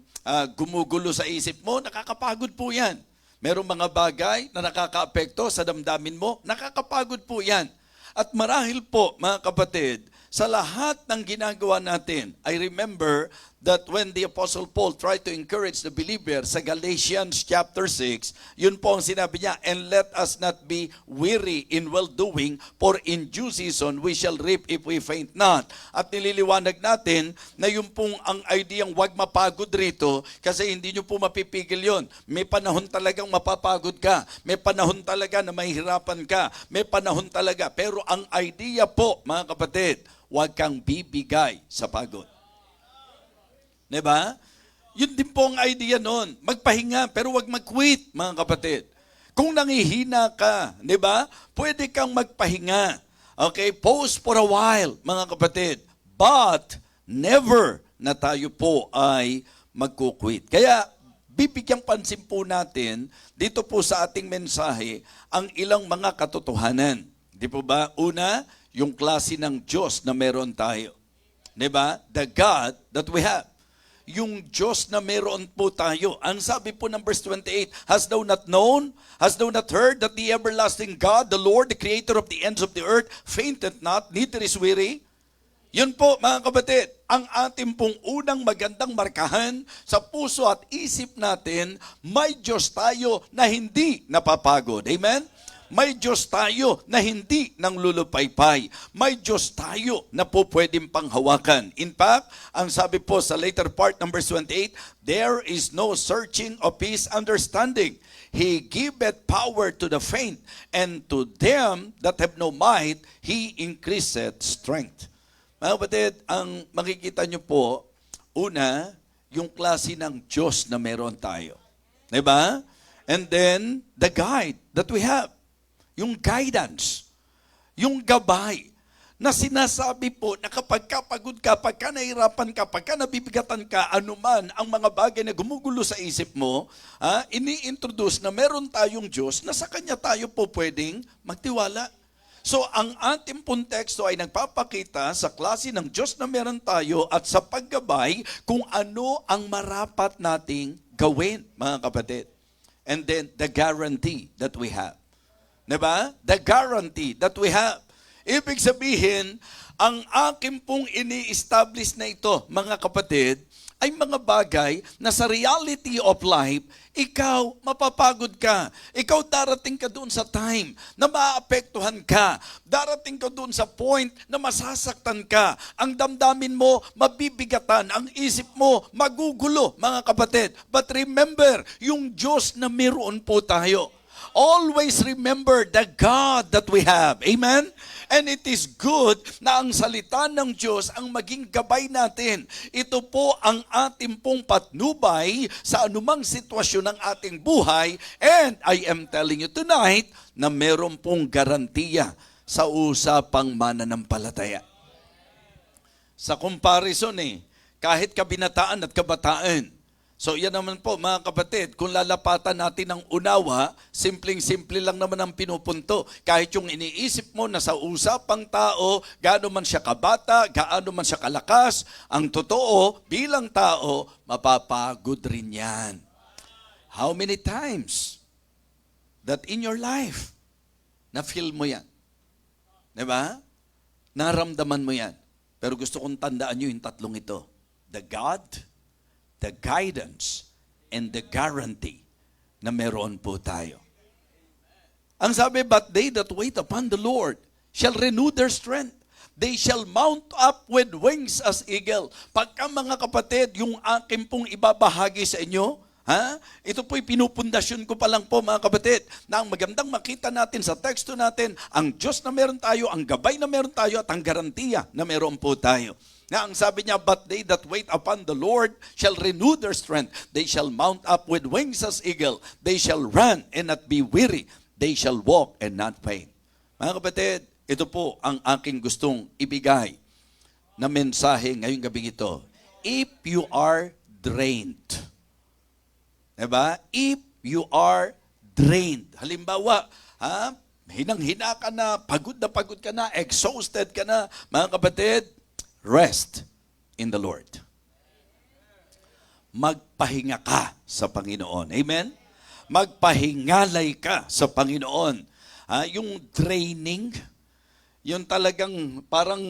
gumugulo sa isip mo, nakakapagod po yan. Merong mga bagay na nakakaapekto sa damdamin mo, nakakapagod po yan. At marahil po, mga kapatid, sa lahat ng ginagawa natin, I remember that when the Apostle Paul tried to encourage the believer sa Galatians chapter 6, yun po ang sinabi niya, "And let us not be weary in well-doing, for in due season we shall reap if we faint not." At nililiwanag natin na yun pong ang ideyang wag mapagod rito kasi hindi nyo po mapipigil yun. May panahon talagang mapapagod ka. May panahon talaga na mahihirapan ka. May panahon talaga. Pero ang idea po, mga kapatid, wag kang bibigay sa pagod. Diba? Yun din po ang idea nun. Magpahinga, pero wag mag-quit, mga kapatid. Kung nangihina ka, diba? Pwede kang magpahinga. Okay? Pause for a while, mga kapatid. But, never na tayo po ay magkukwit. Kaya, bibigyang pansin po natin, dito po sa ating mensahe, ang ilang mga katotohanan. Di po ba? Una, yung klase ng Diyos na meron tayo. Diba? The God that we have. Yung Diyos na meron po tayo. Ang sabi po ng verse 28, "Hast thou not known? Hast thou not heard that the everlasting God, the Lord, the creator of the ends of the earth, fainteth not, neither is weary?" Yun po, mga kapatid, ang ating pong unang magandang markahan sa puso at isip natin, may Diyos tayo na hindi napapagod. Amen? May Diyos tayo na hindi nang lulupaypay. May Diyos tayo na po pwedeng panghawakan. In fact, ang sabi po sa later part ng verse 28, "There is no searching of his understanding. He giveth power to the faint, and to them that have no might, he increaseth strength." Mga kapatid, ang makikita nyo po, una, yung klase ng Diyos na meron tayo. Diba? And then, the guide that we have. Yung guidance, yung gabay, na sinasabi po na kapag kapagod ka, pagka nahirapan ka, pagka nabibigatan ka, anuman ang mga bagay na gumugulo sa isip mo, ini-introduce na meron tayong Diyos na sa Kanya tayo po pwedeng magtiwala. So ang ating pong teksto ay nagpapakita sa klase ng Diyos na meron tayo at sa paggabay kung ano ang marapat nating gawin, mga kapatid. And then the guarantee that we have. Diba? The guarantee that we have. Ibig sabihin, Ang akin pong ini-establish na ito, mga kapatid, ay mga bagay na sa reality of life, ikaw mapapagod ka. Ikaw darating ka doon sa time na maapektuhan ka. Darating ka doon sa point na masasaktan ka. Ang damdamin mo mabibigatan. Ang isip mo magugulo, mga kapatid. But remember, yung Diyos na meron po tayo. Always remember the God that we have. Amen? And it is good na ang salita ng Diyos ang maging gabay natin. Ito po ang ating pong patnubay sa anumang sitwasyon ng ating buhay. And I am telling you tonight na meron pong garantiya sa usapang mananampalataya. Sa comparison kahit kabinataan at kabataan, so yan naman po mga kapatid, kung lalapatan natin ng unawa, simpleng-simple lang naman ang pinupunto. Kahit yung iniisip mo na sa usapang tao, gaano man siya kabata, gaano man siya kalakas, ang totoo bilang tao, mapapagod rin yan. How many times that in your life, na-feel mo yan? Diba? Naramdaman mo yan. Pero gusto kong tandaan nyo yung tatlong ito. The God, the guidance, and the guarantee na meron po tayo. Ang sabi, but they that wait upon the Lord shall renew their strength. They shall mount up with wings as eagle. Pagka mga kapatid, yung akin pong ibabahagi sa inyo, ito po'y pinupundasyon ko pa lang po mga kapatid, na ang magandang makita natin sa teksto natin, ang Diyos na meron tayo, ang gabay na meron tayo, at ang garantiya na meron po tayo. Na ang sabi niya, but they that wait upon the Lord shall renew their strength. They shall mount up with wings as eagle. They shall run and not be weary. They shall walk and not faint. Mga kapatid, ito po ang aking gustong ibigay na mensahe ngayong gabing ito. If you are drained, diba? If you are drained, halimbawa, hinang-hina ka na pagod ka na, exhausted ka na, mga kapatid, rest in the Lord. Magpahinga ka sa Panginoon. Amen? Magpahingalay ka sa Panginoon. Yung draining, yung talagang parang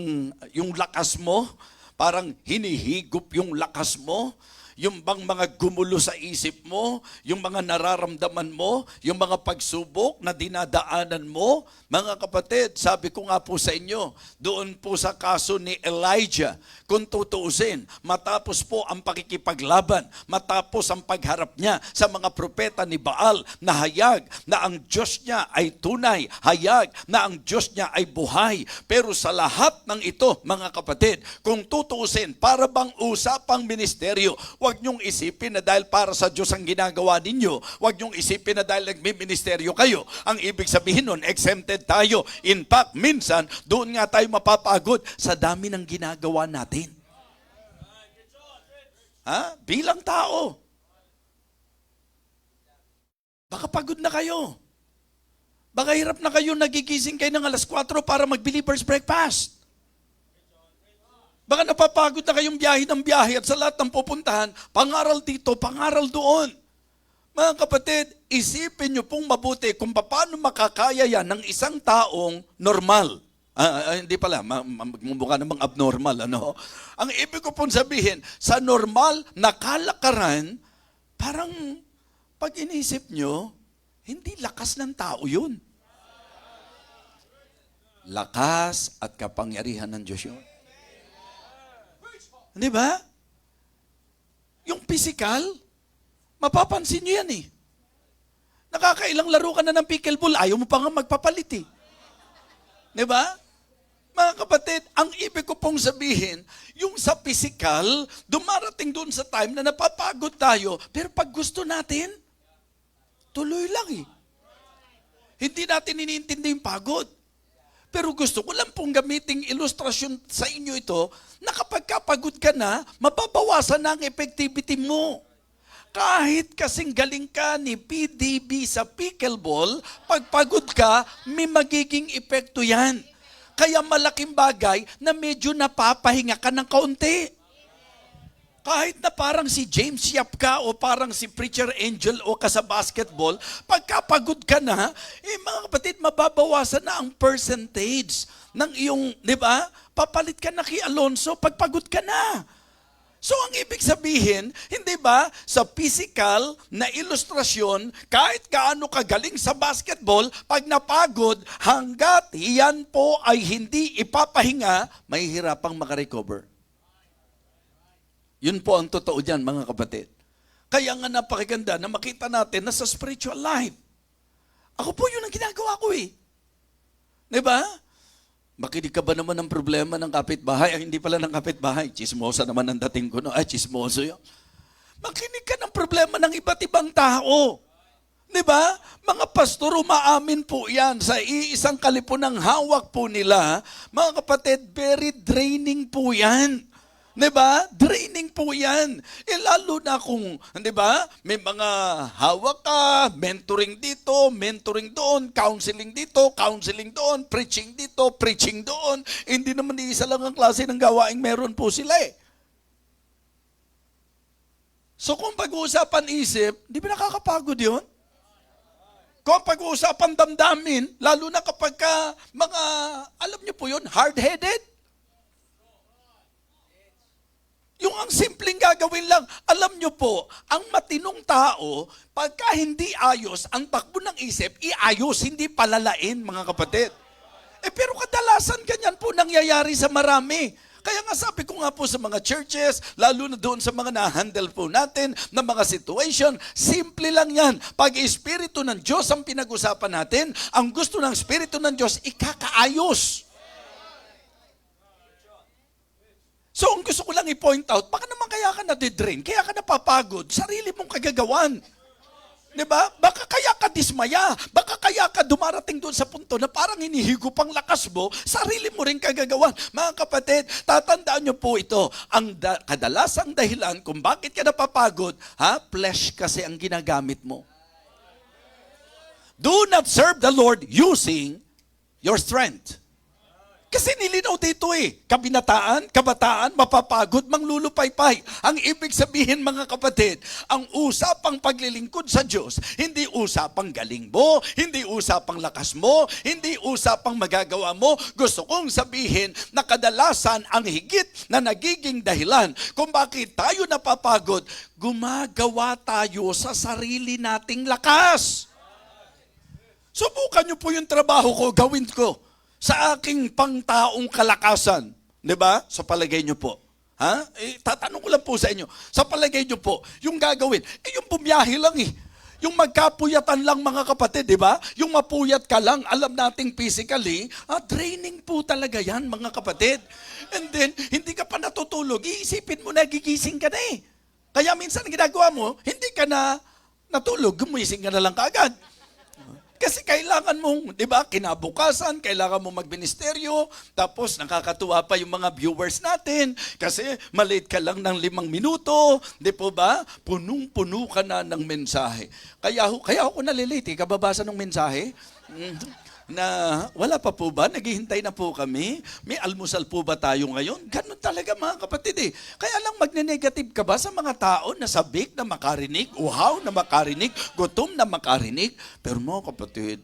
yung lakas mo, parang hinihigop yung lakas mo, yung bang mga gumulo sa isip mo, yung mga nararamdaman mo, yung mga pagsubok na dinadaanan mo. Mga kapatid, sabi ko nga po sa inyo, doon po sa kaso ni Elijah, kung tutuusin, matapos po ang pakikipaglaban, matapos ang pagharap niya sa mga propeta ni Baal, na hayag na ang Diyos niya ay tunay, hayag na ang Diyos niya ay buhay. Pero sa lahat ng ito, mga kapatid, kung tutuusin, para bang usapang ministeryo, huwag niyong isipin na dahil para sa Diyos ang ginagawa ninyo, huwag niyong isipin na dahil nagmi-ministeryo kayo, ang ibig sabihin nun, exempted tayo. In fact, minsan, doon nga tayo mapapagod sa dami ng ginagawa natin. Bilang tao. Baka pagod na kayo. Baka hirap na kayo, nagigising kayo ng alas 4 para mag-believer's breakfast. Baka napapagod na kayong biyahe ng biyahe at sa lahat ng pupuntahan, pangaral dito, pangaral doon. Mga kapatid, isipin nyo pong mabuti kung paano makakaya yan ng isang taong normal. Hindi pala, magmumukha namang abnormal. Ang ibig ko pong sabihin, sa normal na kalakaran, parang pag inisip nyo, hindi lakas ng tao yun. Lakas at kapangyarihan ng Diyos yun. Di ba? Yung physical, mapapansin nyo yan Nakakailang laro ka na ng pickleball, ayaw mo pa nga magpapalit Di ba? Mga kapatid, ang ibig ko pong sabihin, yung sa physical, dumarating doon sa time na napapagod tayo, pero pag gusto natin, tuloy lang Hindi natin iniintindi yung pagod. Pero gusto ko lang pong gamiting ilustrasyon sa inyo ito na kapag kapagod ka na, mababawasan na ang effectivity mo. Kahit kasing galing ka ni PDB sa pickleball, pag pagod ka, may magiging epekto yan. Kaya malaking bagay na medyo napapahinga ka ng kaunti. Kahit na parang si James Yap ka o parang si Preacher Angel o ka sa basketball, pagkapagod ka na, mga kapatid, mababawasan na ang percentage ng iyong, di ba? Papalit ka na kay Alonso, pagpagod ka na. So ang ibig sabihin, hindi ba, sa physical na ilustrasyon, kahit gaano kagaling sa basketball, pag napagod, hanggat iyan po ay hindi ipapahinga, may hirapang makarecover. Yun po ang totoo dyan, mga kapatid. Kaya nga napakaganda na makita natin na sa spiritual life. Ako po yun ang ginagawa ko eh. Diba? Makinig ka ba naman ng problema ng kapitbahay? Ay, hindi pala ng kapitbahay. Chismosa naman ang dating ko. No? Ay, chismoso yun. Makinig ka ng problema ng iba't ibang tao. Diba? Mga pastor, umaamin po yan sa iisang kalipunang hawak po nila. Mga kapatid, very draining po yan. Diba? Draining po yan. Lalo na kung, diba, may mga hawak ka, mentoring dito, mentoring doon, counseling dito, counseling doon, preaching dito, preaching doon. Hindi naman isa lang ang klase ng gawaing meron po sila eh. So kung pag-uusapan isip, di ba nakakapagod yun? Kung pag-uusapan damdamin, lalo na kapag ka mga, alam niyo po yun, hard-headed. Yung ang simpleng gagawin lang, alam nyo po, ang matinong tao, pagka hindi ayos, ang takbo ng isip, iayos, hindi palalain, mga kapatid. Pero kadalasan ganyan po nangyayari sa marami. Kaya nga sabi ko nga po sa mga churches, lalo na doon sa mga na-handle po natin na mga situation, simple lang yan. Pag Espiritu ng Diyos ang pinag-usapan natin, ang gusto ng Espiritu ng Diyos, ikakaayos. So, ang gusto ko lang i-point out, baka naman kaya ka nadidrain, kaya ka napapagod, sarili mong kagagawan. Diba? Baka kaya ka dismaya, baka kaya ka dumarating doon sa punto na parang hinihigop ang lakas mo, sarili mo rin kagagawan. Mga kapatid, tatandaan nyo po ito, ang kadalasang dahilan kung bakit ka napapagod, flesh kasi ang ginagamit mo. Do not serve the Lord using your strength. Kasi nilinaw dito kabinataan, kabataan, mapapagod, manglulupaypay. Ang ibig sabihin mga kapatid, ang usapang paglilingkod sa Diyos, hindi usapang galing mo, hindi usapang lakas mo, hindi usapang magagawa mo. Gusto kong sabihin na kadalasan ang higit na nagiging dahilan kung bakit tayo napapagod, gumagawa tayo sa sarili nating lakas. Subukan niyo po yung trabaho ko, gawin ko sa aking pangtaong kalakasan. Diba? Sa palagay nyo po. Tatanong ko lang po sa inyo. Sa palagay nyo po, yung gagawin, yung bumiyahe lang Yung magkapuyatan lang mga kapatid, diba? Yung mapuyat ka lang, alam nating physically, draining po talaga yan mga kapatid. And then, hindi ka pa natutulog, iisipin mo na, gigising ka na Kaya minsan ginagawa mo, hindi ka na natulog, gumising ka na lang kaagad. Kasi kailangan mong, di ba, kinabukasan, kailangan mong magministeryo, tapos nakakatuwa pa yung mga viewers natin, kasi malate ka lang ng 5 minuto, di po ba? Punong-puno ka na ng mensahe. Kaya ako nalilate, kababasa ng mensahe, na wala pa po ba? Naghihintay na po kami? May almusal po ba tayo ngayon? Ganun talaga mga kapatid Kaya lang magne-negative ka ba sa mga tao na sabik na makarinig, uhaw na makarinig, gutom na makarinig? Pero mga kapatid,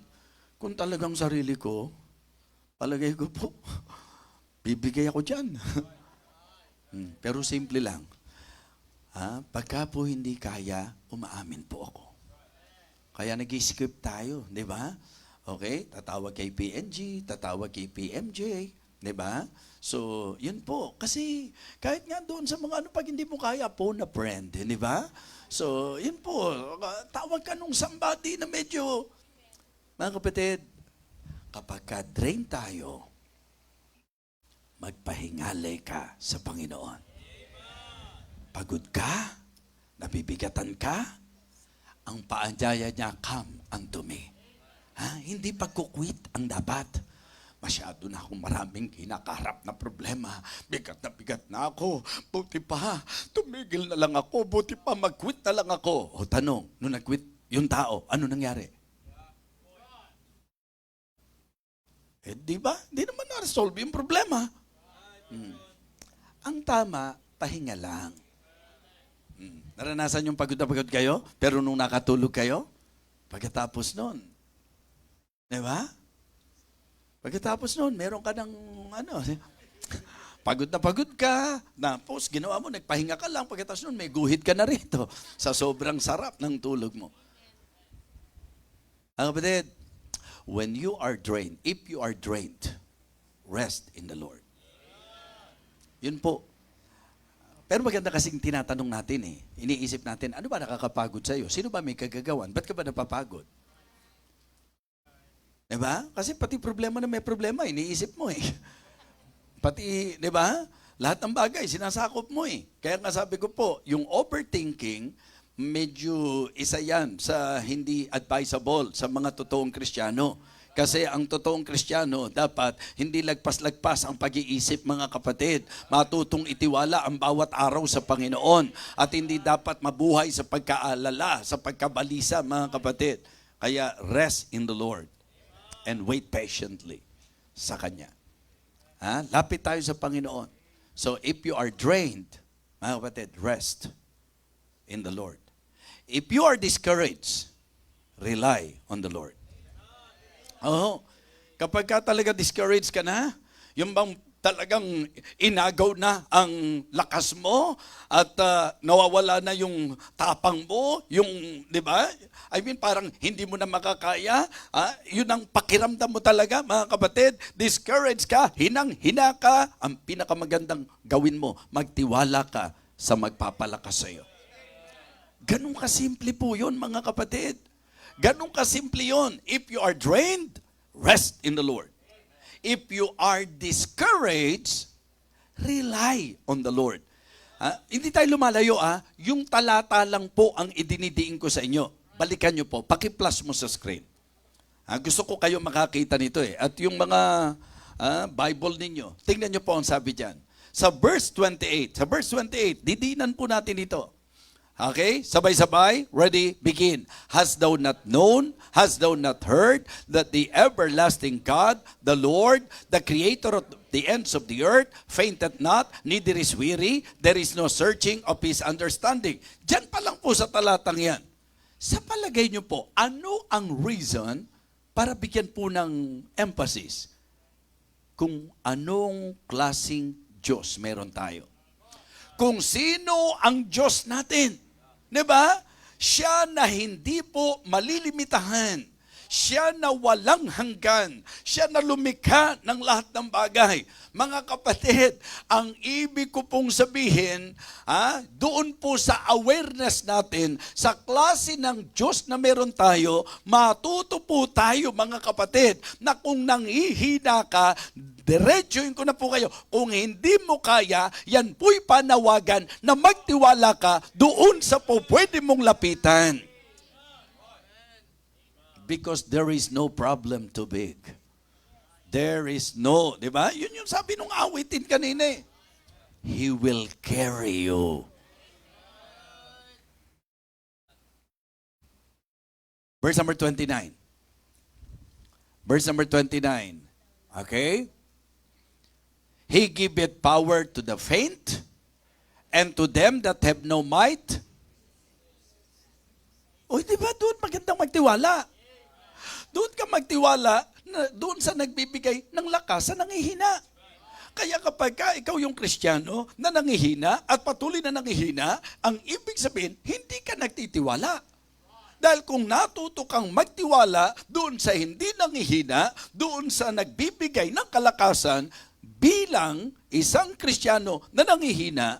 kung talagang sarili ko, palagay ko po, bibigay ako dyan. Pero simple lang. Pagka po hindi kaya, umaamin po ako. Kaya nag-skip tayo, di ba? Okay, tatawag kay PNG, tatawag kay PMJ, di ba? So, yun po. Kasi kahit nga doon sa mga pag hindi mo kaya, phone a friend, di ba? So, yun po. Tawag ka nung somebody na medyo, mga kapatid, kapag ka-drain tayo, magpahingalay ka sa Panginoon. Pagod ka, nabibigatan ka, ang paanyaya niya, come unto me. Hindi pagkukwit ang dapat. Masyado na akong maraming kinakaharap na problema. Bigat na ako. Buti pa, tumigil na lang ako. Buti pa, mag-quit na lang ako. O tanong, nung nag-quit yung tao, ano nangyari? Di ba? Di naman na-resolve yung problema. Ang tama, pahinga lang. Naranasan yung pagod na pagod kayo, pero nung nakatulog kayo, pagkatapos nun, di ba? Pagkatapos nun, meron ka ng pagod na pagod ka, tapos ginawa mo, nagpahinga ka lang, pagkatapos nun, may guhit ka na rito sa sobrang sarap ng tulog mo. Ang kapatid, when you are drained, if you are drained, rest in the Lord. Yun po. Pero maganda kasing tinatanong natin iniisip natin, ano ba nakakapagod sa'yo? Sino ba may kagagawan? Ba't ka ba napapagod? Diba? Kasi pati problema na may problema, iniisip mo Pati, diba? Lahat ng bagay, sinasakop mo Kaya nga sabi ko po, yung overthinking, medyo isa yan sa hindi advisable sa mga totoong Kristiyano. Kasi ang totoong Kristiyano, dapat hindi lagpas-lagpas ang pag-iisip, mga kapatid. Matutong itiwala ang bawat araw sa Panginoon. At hindi dapat mabuhay sa pagkaalala, sa pagkabalisa, mga kapatid. Kaya rest in the Lord and wait patiently sa Kanya. Lapit tayo sa Panginoon. So if you are drained, mga kapatid, rest in the Lord. If you are discouraged, rely on the Lord. Kapag ka talaga discouraged ka na, yung bang talagang inagaw na ang lakas mo at nawawala na yung tapang mo, yung, di ba? I mean, parang hindi mo na makakaya. Yun ang pakiramdam mo talaga, mga kapatid. Discouraged ka, hinang-hina ka. Ang pinakamagandang gawin mo, magtiwala ka sa magpapalakas sa'yo. Ganun kasimple po yun, mga kapatid. Ganun kasimple yun. If you are drained, rest in the Lord. If you are discouraged, rely on the Lord. Hindi tayo lumalayo, yung talata lang po ang idinidiin ko sa inyo. Balikan nyo po, paki-plus mo sa screen. Gusto ko kayo makakita nito At yung mga Bible ninyo, tingnan nyo po ang sabi dyan. Sa verse 28, didinan po natin ito. Okay? Sabay-sabay. Ready? Begin. Hast thou not known? Hast thou not heard that the everlasting God, the Lord, the creator of the ends of the earth, fainteth not, neither is weary, there is no searching of his understanding. Diyan pa lang po sa talatang yan. Sa palagay nyo po, ano ang reason para bigyan po ng emphasis kung anong klaseng Diyos meron tayo? Kung sino ang Diyos natin. Diba? Siya na hindi po malilimitahan. Siya na walang hanggan. Siya na lumikha ng lahat ng bagay. Mga kapatid, ang ibig ko pong sabihin, doon po sa awareness natin, sa klase ng Diyos na meron tayo, matuto po tayo, mga kapatid, na kung nanghihina ka, diretsuhin ko na po kayo. Kung hindi mo kaya, yan po'y panawagan na magtiwala ka doon sa po pwede mong lapitan. Because there is no problem too big. There is no, di ba? Yun yung sabi nung awitin kanina He will carry you. Verse number 29. Verse number 29. Okay? He giveth power to the faint, and to them that have no might. Di ba? Doon magandang magtiwala. Doon ka magtiwala, doon sa nagbibigay ng lakas sa nangihina. Kaya kapag ikaw yung Kristiyano na nangihina at patuloy na nangihina, ang ibig sabihin, hindi ka nagtitiwala. Dahil kung natuto kang magtiwala doon sa hindi nangihina, doon sa nagbibigay ng kalakasan, bilang isang Kristiyano na nangihina,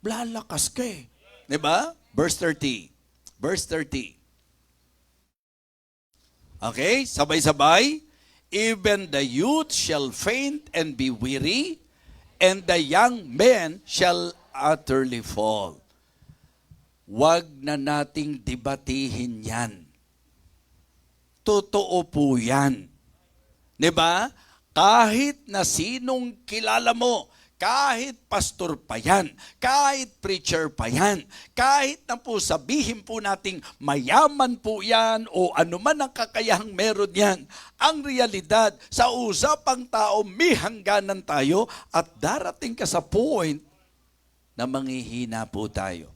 lalakas ka Diba? Verse 30. Verse 30. Okay, sabay-sabay. Even the youth shall faint and be weary, and the young men shall utterly fall. Huwag na nating debatihin yan. Totoo po yan. Diba? Kahit na sinong kilala mo, kahit pastor pa yan, kahit preacher pa yan, kahit na po sabihin po nating mayaman po yan o anuman ang kakayahang meron yan, ang realidad sa usapang tao, may hangganan tayo at darating ka sa point na manghihina po tayo.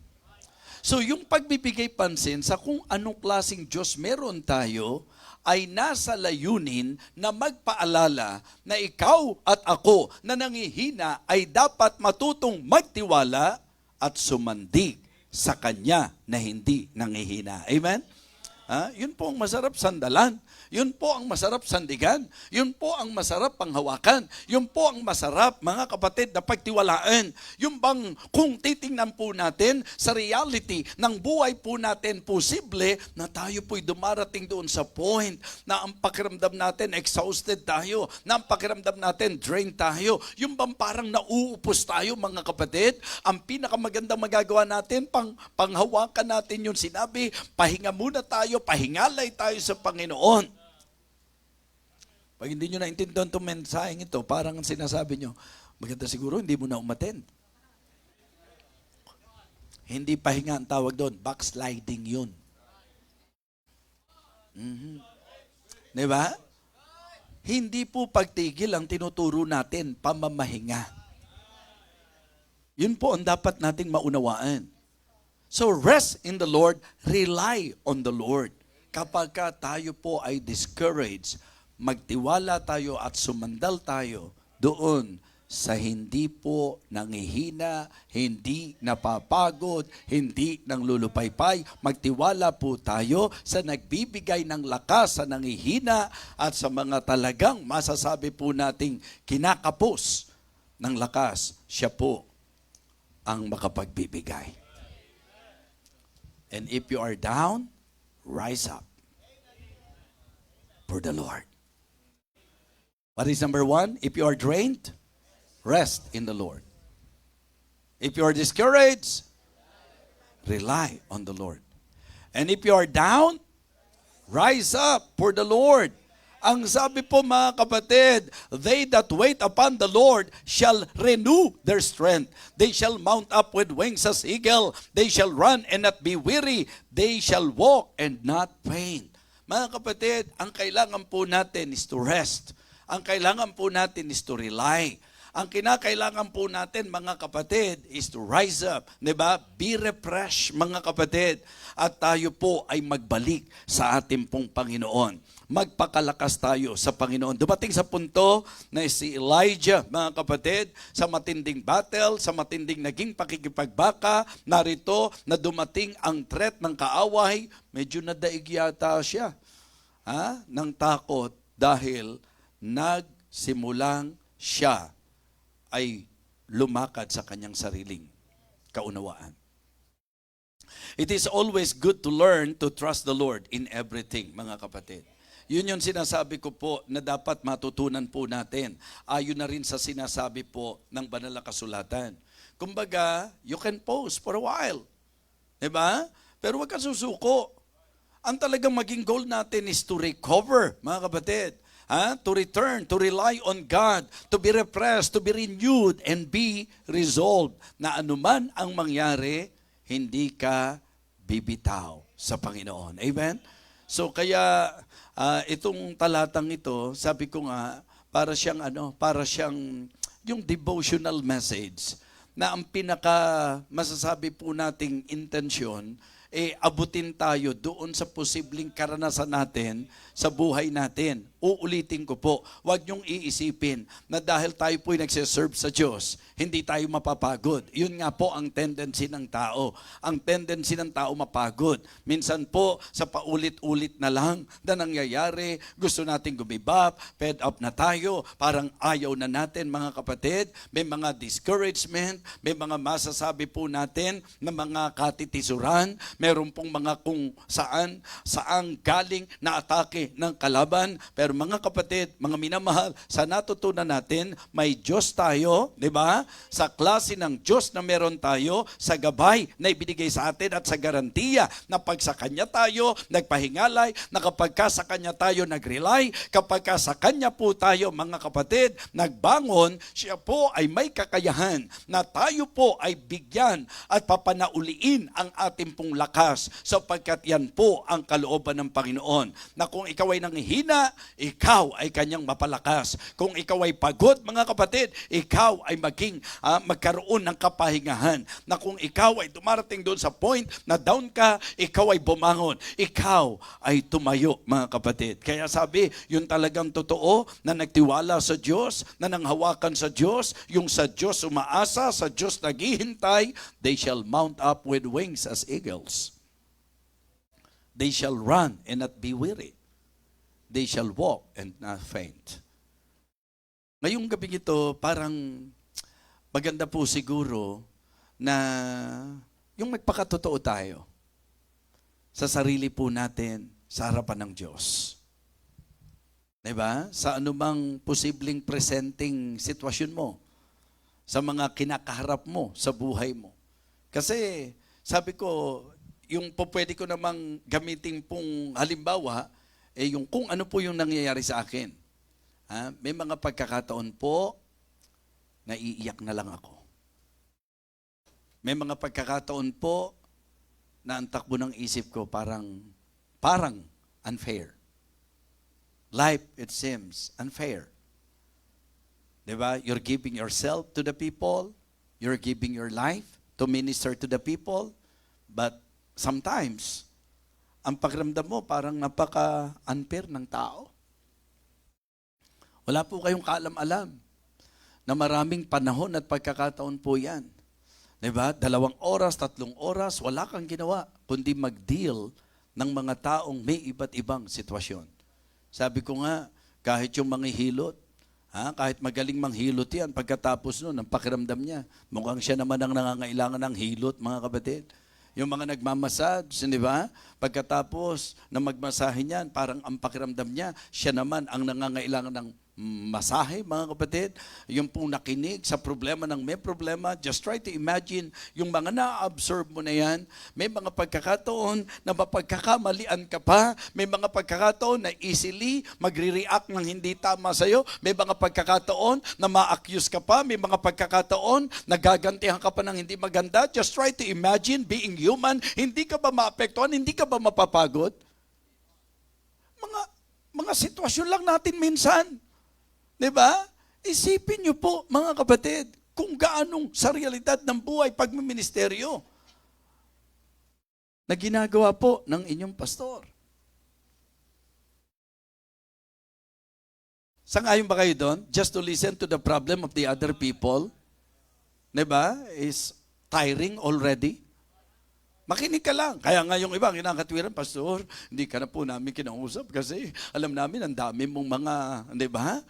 So yung pagbibigay pansin sa kung anong klaseng Diyos meron tayo, ay nasa layunin na magpaalala na ikaw at ako na nangihina ay dapat matutong magtiwala at sumandig sa Kanya na hindi nangihina. Amen? Yun po ang masarap sandalan. Yun po ang masarap sandigan. Yun po ang masarap panghawakan. Yun po ang masarap, mga kapatid, na pagtiwalaan. Yung bang kung titingnan po natin sa reality ng buhay po natin, posible na tayo po'y dumarating doon sa point na ang pakiramdam natin exhausted tayo, na ang pakiramdam natin drained tayo. Yung bang parang nauupos tayo, mga kapatid, ang pinakamagandang magagawa natin, panghawakan natin yung sinabi, pahinga muna tayo, pahingalay tayo sa Panginoon. Pag hindi nyo naintindihan itong mensaheng ito, parang ang sinasabi nyo, maganda siguro hindi mo na umattend. Hindi pahinga ang tawag doon, backsliding yun. Diba? Hindi po pagtigil ang tinuturo natin, pamamahinga. Yun po ang dapat nating maunawaan. So rest in the Lord, rely on the Lord. Kapag tayo po ay discouraged, magtiwala tayo at sumandal tayo doon sa hindi po nangihina, hindi napapagod, hindi nanglulupaypay. Magtiwala po tayo sa nagbibigay ng lakas sa nangihina at sa mga talagang masasabi po nating kinakapos ng lakas. Siya po ang makapagbibigay. And if you are down, rise up for the Lord. What is number one? If you are drained, rest in the Lord. If you are discouraged, rely on the Lord. And if you are down, rise up for the Lord. Ang sabi po, mga kapatid, they that wait upon the Lord shall renew their strength. They shall mount up with wings as eagle. They shall run and not be weary. They shall walk and not faint. Mga kapatid, ang kailangan po natin is to rest. Ang kailangan po natin is to rely. Ang kinakailangan po natin, mga kapatid, is to rise up. Diba? Be refreshed, mga kapatid. At tayo po ay magbalik sa ating pong Panginoon. Magpakalakas tayo sa Panginoon. Dumating sa punto na si Elijah, mga kapatid, sa matinding battle, sa matinding naging pakikipagbaka, narito na dumating ang threat ng kaaway, medyo nadaig yata siya ng takot dahil nagsimulang siya ay lumakad sa kanyang sariling kaunawaan. It is always good to learn to trust the Lord in everything, mga kapatid. Yun yung sinasabi ko po na dapat matutunan po natin. Ayon na rin sa sinasabi po ng banal na kasulatan. Kumbaga, you can pause for a while. Diba? Pero huwag ka susuko. Ang talagang maging goal natin is to recover, mga kapatid. To return, to rely on God, to be refreshed, to be renewed, and be resolved na anuman ang mangyari, hindi ka bibitaw sa Panginoon. Amen? So kaya itong talatang ito, sabi ko nga, para siyang yung devotional message na ang pinaka masasabi po nating intensyon, abutin tayo doon sa posibleng karanasan natin sa buhay natin. Uulitin ko po, huwag niyong iisipin na dahil tayo po'y nagsiserve sa Diyos, hindi tayo mapapagod. Yun nga po ang tendency ng tao. Ang tendency ng tao mapagod. Minsan po, sa paulit-ulit na lang na nangyayari, gusto nating gumibap, fed up na tayo, parang ayaw na natin, mga kapatid. May mga discouragement, may mga masasabi po natin na mga katitisuran, meron pong mga kung saan galing na atake ng kalaban. Pero mga kapatid, mga minamahal, sa natutunan natin, may Diyos tayo, di ba? Sa klase ng Diyos na meron tayo, sa gabay na ibinigay sa atin at sa garantiya na pag sa Kanya tayo nagpahingalay, na kapag ka sa Kanya tayo nagrely, kapag ka sa Kanya po tayo, mga kapatid, nagbangon, siya po ay may kakayahan na tayo po ay bigyan at papanauliin ang ating pong magpalakas sapagkat yan po ang kalooban ng Panginoon. Na kung ikaw ay nanghihina, ikaw ay kanyang mapalakas. Kung ikaw ay pagod, mga kapatid, ikaw ay magkaroon ng kapahingahan. Na kung ikaw ay dumarating doon sa point na down ka, ikaw ay bumangon. Ikaw ay tumayo, mga kapatid. Kaya sabi, yun talagang totoo na nagtiwala sa Diyos, na nanghawakan sa Diyos, yung sa Diyos umaasa, sa Diyos naghihintay, they shall mount up with wings as eagles. They shall run and not be weary. They shall walk and not faint. Ngayong gabi ito, parang maganda po siguro na yung magpakatotoo tayo sa sarili po natin sa harapan ng Diyos. Diba? Sa anumang posibleng presenting sitwasyon mo, sa mga kinakaharap mo sa buhay mo. Kasi sabi ko, yung po pwede ko namang gamitin pong halimbawa, yung kung ano po yung nangyayari sa akin. May mga pagkakataon po, naiiyak na lang ako. May mga pagkakataon po, na ang takbo ng isip ko parang unfair. Life, it seems, unfair. Diba? You're giving yourself to the people. You're giving your life to minister to the people. But sometimes, ang pakiramdam mo parang napaka-unfair ng tao. Wala po kayong kaalam-alam na maraming panahon at pagkakataon po yan. Diba? 2 oras, 3 oras, wala kang ginawa kundi mag-deal ng mga taong may iba't ibang sitwasyon. Sabi ko nga, kahit yung manghihilot, kahit magaling manghilot yan, pagkatapos nun, ang pakiramdam niya, mukhang siya naman ang nangangailangan ng hilot, mga kapatid. Yung mga nagmamassage, di ba? Pagkatapos na magmasahe niyan, parang ang pakiramdam niya, siya naman ang nangangailangan ng masahe, mga kapatid. Yung pong nakinig sa problema ng may problema, just try to imagine yung mga na-absorb mo na yan. May mga pagkakataon na mapagkakamalian ka pa. May mga pagkakataon na easily magre-react ng hindi tama sa'yo. May mga pagkakataon na ma-accuse ka pa. May mga pagkakataon na gagantihan ka pa ng hindi maganda. Just try to imagine being human. Hindi ka ba maapektuhan? Hindi ka ba mapapagod? Mga sitwasyon lang natin minsan. Diba? Isipin niyo po, mga kapatid, kung gaanong sa realidad ng buhay pagmiministeryo na ginagawa po ng inyong pastor. Sangayon ba kayo doon? Just to listen to the problem of the other people, diba? Is tiring already. Makinig ka lang. Kaya nga yung iba, kinakatwiran, Pastor, hindi ka na po namin kinausap kasi alam namin ang dami mong mga, diba?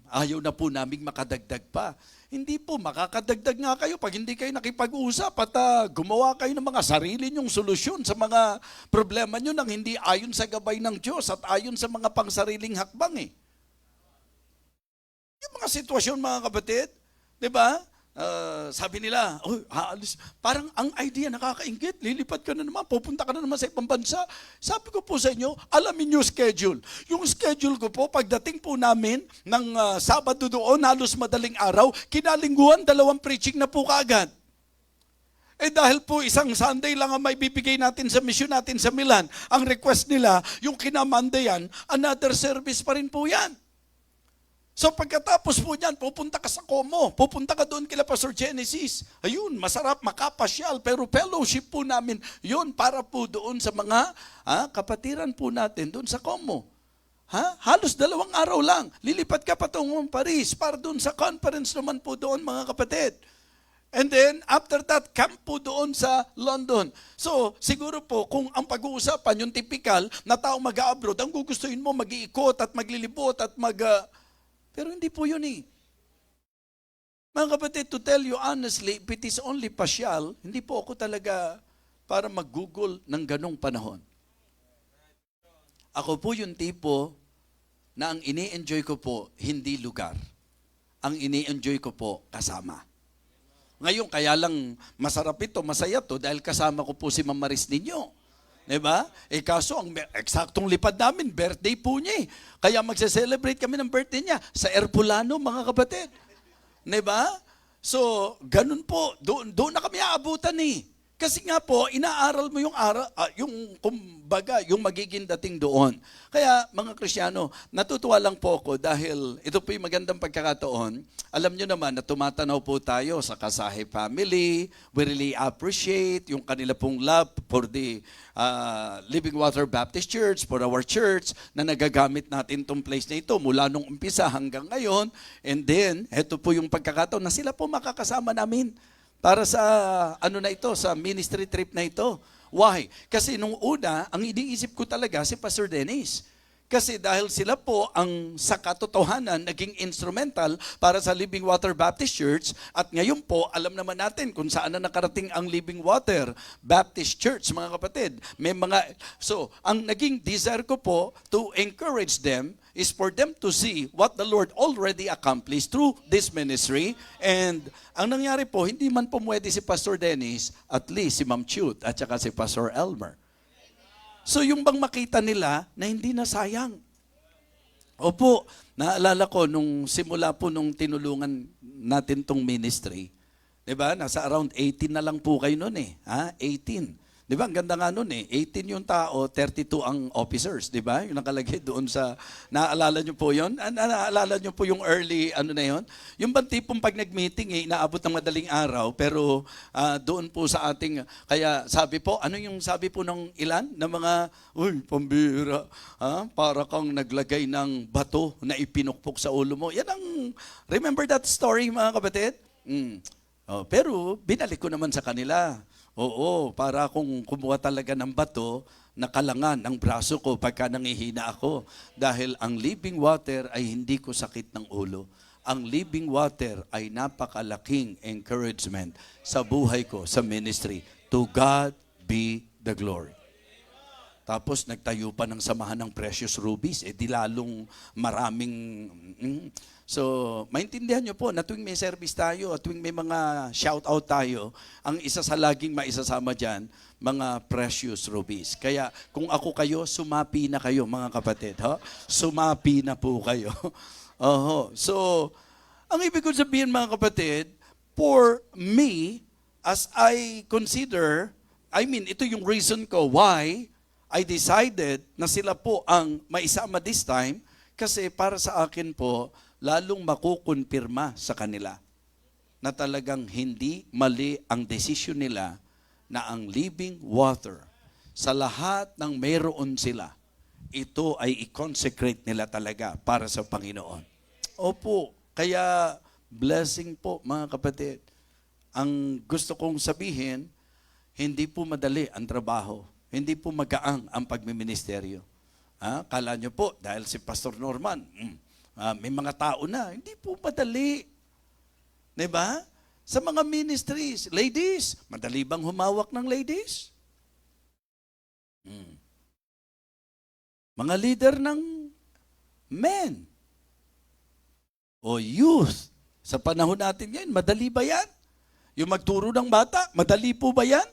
Ayaw na po naming makadagdag pa. Hindi po, makakadagdag nga kayo pag hindi kayo nakipag-usap at gumawa kayo ng mga sarili nyong solusyon sa mga problema nyo nang hindi ayon sa gabay ng Diyos at ayon sa mga pangsariling hakbang. Yung mga sitwasyon, mga kapatid, di ba? Sabi nila, haalis. Parang ang idea nakakaingit, lilipat ka na naman, pupunta ka na naman sa ibang bansa. Sabi ko po sa inyo, alamin nyo schedule. Yung schedule ko po, pagdating po namin ng Sabado doon, halos madaling araw, kinalingguhan, 2 preaching na po kaagad. Dahil po isang Sunday lang ang may bibigay natin sa mission natin sa Milan, ang request nila, yung kinamandayan, another service pa rin po yan. So pagkatapos po niyan, pupunta ka sa Como, pupunta ka doon kila Pastor Genesis. Ayun, masarap, makapasyal, pero fellowship po namin, yun, para po doon sa mga kapatiran po natin doon sa Como. Halos 2 araw lang, lilipat ka patungong Paris para doon sa conference naman po doon, mga kapatid. And then, after that, camp po doon sa London. So, siguro po, kung ang pag-uusapan, yung typical na tao mag-abroad, ang gugustuhin mo, mag-iikot at maglilibot at pero hindi po yun Mga kapatid, to tell you honestly, if it is only pasyal, hindi po ako talaga para mag-google ng ganong panahon. Ako po yung tipo na ang ini-enjoy ko po, hindi lugar. Ang ini-enjoy ko po, kasama. Ngayon, kaya lang masarap ito, masaya to, dahil kasama ko po si Ma'am Maris ninyo. Diba? Kaso, ang eksaktong lipad namin, birthday po niya Kaya magse-celebrate kami ng birthday niya sa Erpulano, mga kapatid. Diba? So, ganun po. Doon na kami aabutan Kasi nga po, inaaral mo yung yung kumbaga, yung magiging dating doon. Kaya mga Kristiyano, natutuwa lang po ako dahil ito po yung magandang pagkakataon. Alam nyo naman na tumatanaw po tayo sa Kasahe family. We really appreciate yung kanila pong love for the Living Water Baptist Church, for our church, na nagagamit natin tong place na ito mula nung umpisa hanggang ngayon. And then, ito po yung pagkakataon na sila po makakasama namin para sa ano na ito, sa ministry trip na ito. Why? Kasi nung una, ang iniisip ko talaga si Pastor Dennis. Kasi dahil sila po ang sa katotohanan naging instrumental para sa Living Water Baptist Church at ngayon po alam naman natin kung saan na nakarating ang Living Water Baptist Church, mga kapatid. So, ang naging desire ko po to encourage them is for them to see what the Lord already accomplished through this ministry. And ang nangyari po, hindi man po pwede si Pastor Dennis, at least si Ma'am Chut at saka si Pastor Elmer. So yung bang makita nila na hindi na sayang. Opo, naalala ko nung simula po nung tinulungan natin tong ministry, 'di ba? Nasa around 18 na lang po kayo noon eh, 18. 'Di ba? Ang ganda nga noon eh. 18 yung tao, 32 ang officers, 'di ba? Yung nakalagay doon sa naalala niyo po 'yon? Naalala niyo po yung early ano na 'yon? Yung bang tipong pag nag-meeting inaabot ng madaling araw pero doon po sa ating kaya sabi po, ano yung sabi po ng ilan na mga pambira, para kang naglagay ng bato na ipinukpok sa ulo mo. Yan ang remember that story mga kapatid? Pero binalik ko naman sa kanila. Oo, para akong kumuha talaga ng bato na kalangan ng braso ko pagka nangihina ako. Dahil ang living water ay hindi ko sakit ng ulo. Ang living water ay napakalaking encouragement sa buhay ko, sa ministry. To God be the glory. Tapos nagtayo pa ng samahan ng Precious Rubies, di lalong maraming... So, maintindihan nyo po na tuwing may service tayo at tuwing may mga shout-out tayo, ang isa sa laging maisasama dyan, mga Precious Rubies. Kaya kung ako kayo, sumapi na kayo mga kapatid. Sumapi na po kayo. So, ang ibig ko sabihin mga kapatid, for me, as I consider, ito yung reason ko why I decided na sila po ang maisama this time, kasi para sa akin po, lalong makukonfirma sa kanila na talagang hindi mali ang desisyon nila na ang living water sa lahat ng mayroon sila, ito ay i-consecrate nila talaga para sa Panginoon. Opo, kaya blessing po mga kapatid. Ang gusto kong sabihin, hindi po madali ang trabaho. Hindi po magaang ang pagmiministeryo. Kala nyo po, dahil si Pastor Norman, may mga tao na, hindi po madali. Diba? Sa mga ministries, ladies, madali bang humawak ng ladies? Mga leader ng men o youth, sa panahon natin ngayon, madali ba yan? Yung magturo ng bata, madali po ba yan?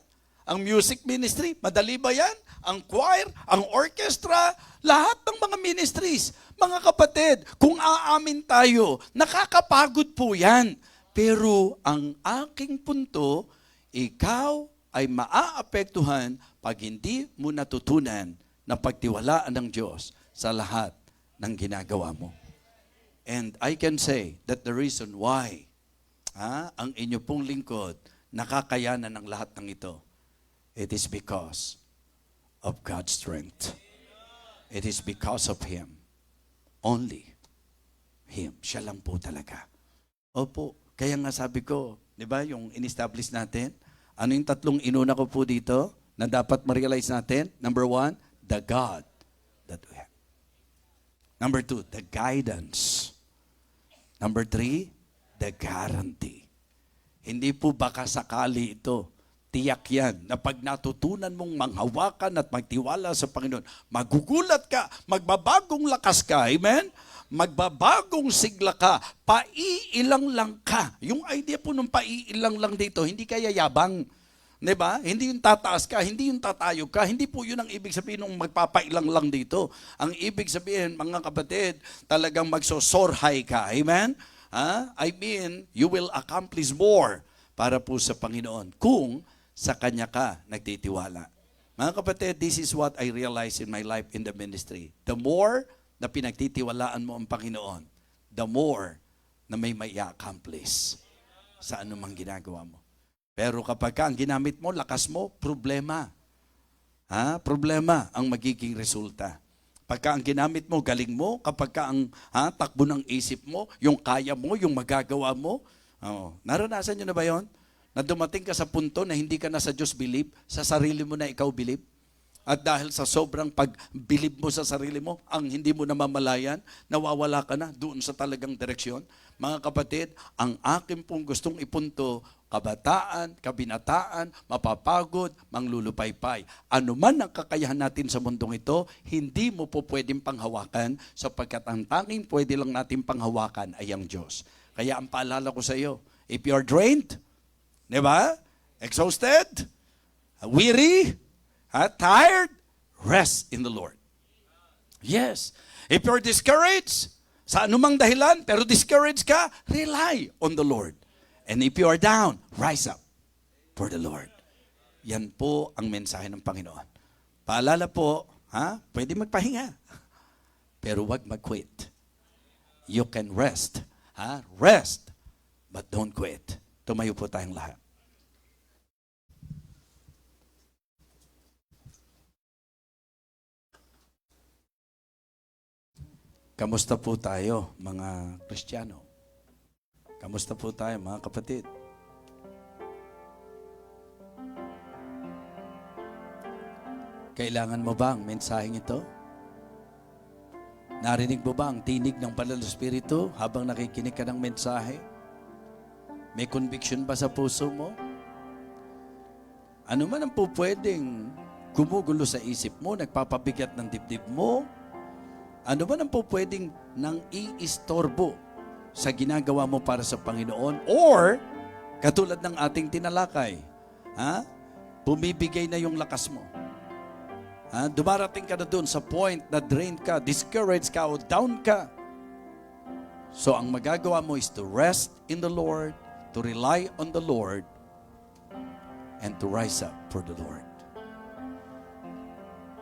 Ang music ministry, madali ba yan? Ang choir, ang orchestra, lahat ng mga ministries. Mga kapatid, kung aamin tayo, nakakapagod po yan. Pero ang aking punto, ikaw ay maaapektuhan pag hindi mo natutunan na pagtiwalaan ng Diyos sa lahat ng ginagawa mo. And I can say that the reason why ang inyo pong lingkod nakakayanan ng lahat ng ito, it is because of God's strength. It is because of Him. Only Him. Siya lang po talaga. Opo. Kaya nga sabi ko, di ba, yung in-establish natin, ano yung tatlong inuna ko po dito na dapat ma-realize natin? Number 1, the God that we have. Number 2, the guidance. Number 3, the guarantee. Hindi po baka sakali ito. Tiyak yan na pag natutunan mong manghawakan at magtiwala sa Panginoon, magugulat ka, magbabagong lakas ka, amen? Magbabagong sigla ka, paiilang lang ka. Yung idea po ng paiilang lang dito, hindi kaya yabang. Diba? Hindi yung tataas ka, hindi yung tatayog ka, hindi po yun ang ibig sabihin ng magpapailang lang dito. Ang ibig sabihin, mga kapatid, talagang magsosorhay ka, amen? I mean, you will accomplish more para po sa Panginoon kung sa Kanya ka nagtitiwala. Mga kapatid, this is what I realized in my life in the ministry. The more na pinagtitiwalaan mo ang Panginoon, the more na may accomplish sa anumang ginagawa mo. Pero kapag ang ginamit mo, lakas mo, problema. Problema ang magiging resulta. Pagka ang ginamit mo, galing mo, kapag ka ang takbo ng isip mo, yung kaya mo, yung magagawa mo, naranasan nyo na ba yon? Na dumating ka sa punto na hindi ka na sa Diyos believe, sa sarili mo na ikaw believe? At dahil sa sobrang pagbilib mo sa sarili mo, ang hindi mo namamalayan, nawawala ka na doon sa talagang direksyon. Mga kapatid, ang akin pong gustong ipunto, kabataan, kabinataan, mapapagod, manglulupaypay. Ano man ang kakayahan natin sa mundong ito, hindi mo po pwedeng panghawakan sapagkat ang tanging pwede lang natin panghawakan ay ang Diyos. Kaya ang paalala ko sa iyo, if you're drained, di ba? Exhausted, weary, tired, rest in the Lord. Yes. If you're discouraged, sa anumang dahilan, pero discouraged ka, rely on the Lord. And if you are down, rise up for the Lord. Yan po ang mensahe ng Panginoon. Paalala po, pwede magpahinga, pero wag mag-quit. You can rest. Rest, but don't quit. Tumayo po tayong lahat. Kamusta po tayo, mga Kristiyano? Kamusta po tayo, mga kapatid? Kailangan mo ba ang mensaheng ito? Narinig mo ba ang tinig ng Banal na Espiritu habang nakikinig ka ng mensahe? May conviction ba sa puso mo? Ano man ang po pwedeng gumugulo sa isip mo, nagpapabigat ng dibdib mo, ano man ang po pwedeng nang iistorbo sa ginagawa mo para sa Panginoon, or katulad ng ating tinalakay, bumibigay na yung lakas mo. Dumarating ka na doon sa point na drained ka, discouraged ka, o down ka. So ang magagawa mo is to rest in the Lord, to rely on the Lord, and to rise up for the Lord.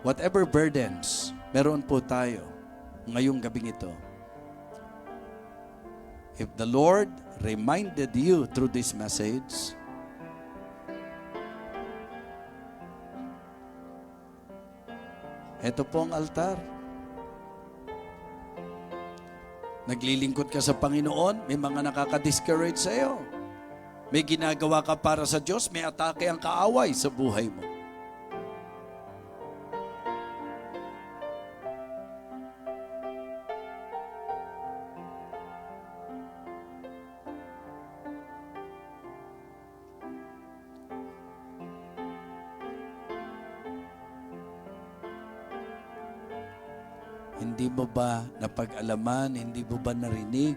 Whatever burdens meron po tayo ngayong gabing ito, if the Lord reminded you through this message, ito po ang altar. Naglilingkod ka sa Panginoon, may mga nakaka-discourage sa iyo. May ginagawa ka para sa Diyos, may atake ang kaaway sa buhay mo. Hindi mo ba napag-alaman, hindi mo ba narinig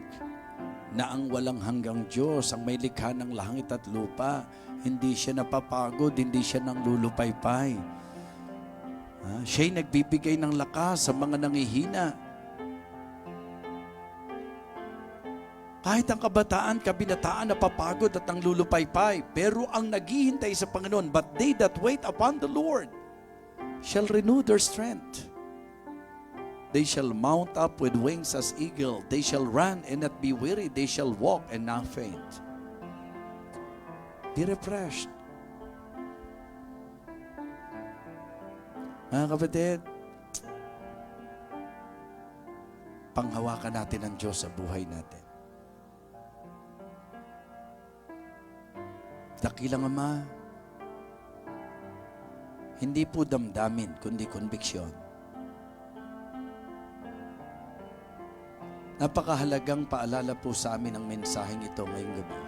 na ang walang hanggang Diyos, ang may likha ng langit at lupa, hindi siya napapagod, hindi siya nanglulupaypay. Siya'y nagbibigay ng lakas sa mga nangihina. Kahit ang kabataan, kabinataan, napapagod at nanglulupaypay, pero ang naghihintay sa Panginoon, but they that wait upon the Lord shall renew their strength. They shall mount up with wings as eagle. They shall run and not be weary. They shall walk and not faint. Be refreshed. Mga kapatid, panghawakan natin ang Diyos sa buhay natin. Dakilang Ama, hindi po damdamin, kundi konbiksyon. Napakahalagang paalala po sa amin ang mensaheng ito ngayong gabi.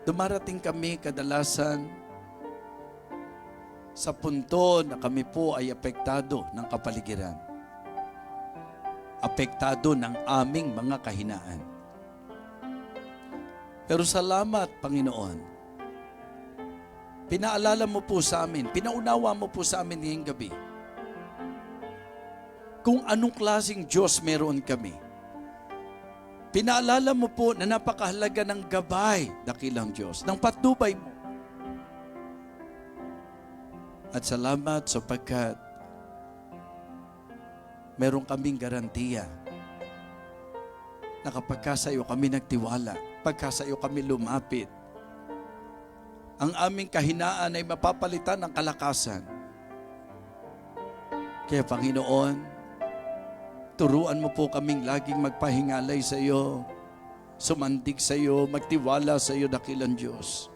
Dumarating kami kadalasan sa punto na kami po ay apektado ng kapaligiran. Apektado ng aming mga kahinaan. Pero salamat, Panginoon. Pinaalala mo po sa amin, pinaunawa mo po sa amin ngayong gabi kung anong klaseng Diyos meron kami. Pinaalala mo po na napakahalaga ng gabay, dakilang Diyos, ng patnubay mo. At salamat sapagkat meron kaming garantiya na kapag sa iyo kami nagtiwala, pagka sa iyo kami lumapit, ang aming kahinaan ay mapapalitan ng kalakasan. Kaya Panginoon, turuan mo po kaming laging magpahingalay sa iyo, sumandig sa iyo, magtiwala sa iyo, dakilang Diyos.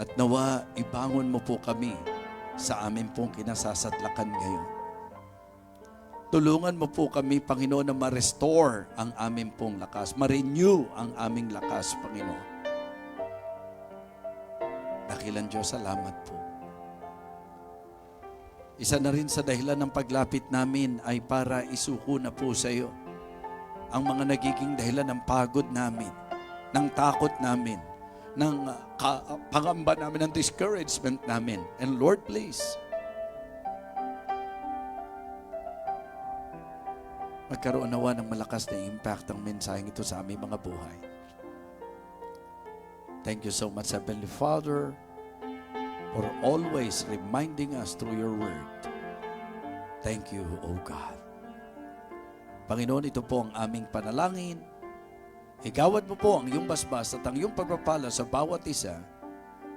At nawa, ibangon mo po kami sa amin pong kinasasatlakan ngayon. Tulungan mo po kami, Panginoon, na ma-restore ang amin pong lakas, ma-renew ang aming lakas, Panginoon. Dakilang Diyos, salamat po. Isa na rin sa dahilan ng paglapit namin ay para isuko na po sa iyo ang mga nagiging dahilan ng pagod namin, ng takot namin, ng pangamba namin, ng discouragement namin. And Lord, please, magkaroon nawa ng malakas na impact ang mensaheng ito sa aming mga buhay. Thank you so much, Heavenly Father, for always reminding us through your word. Thank you, O God. Panginoon, ito po ang aming panalangin. Igawad mo po ang iyong basbas at ang iyong pagpapala sa bawat isa.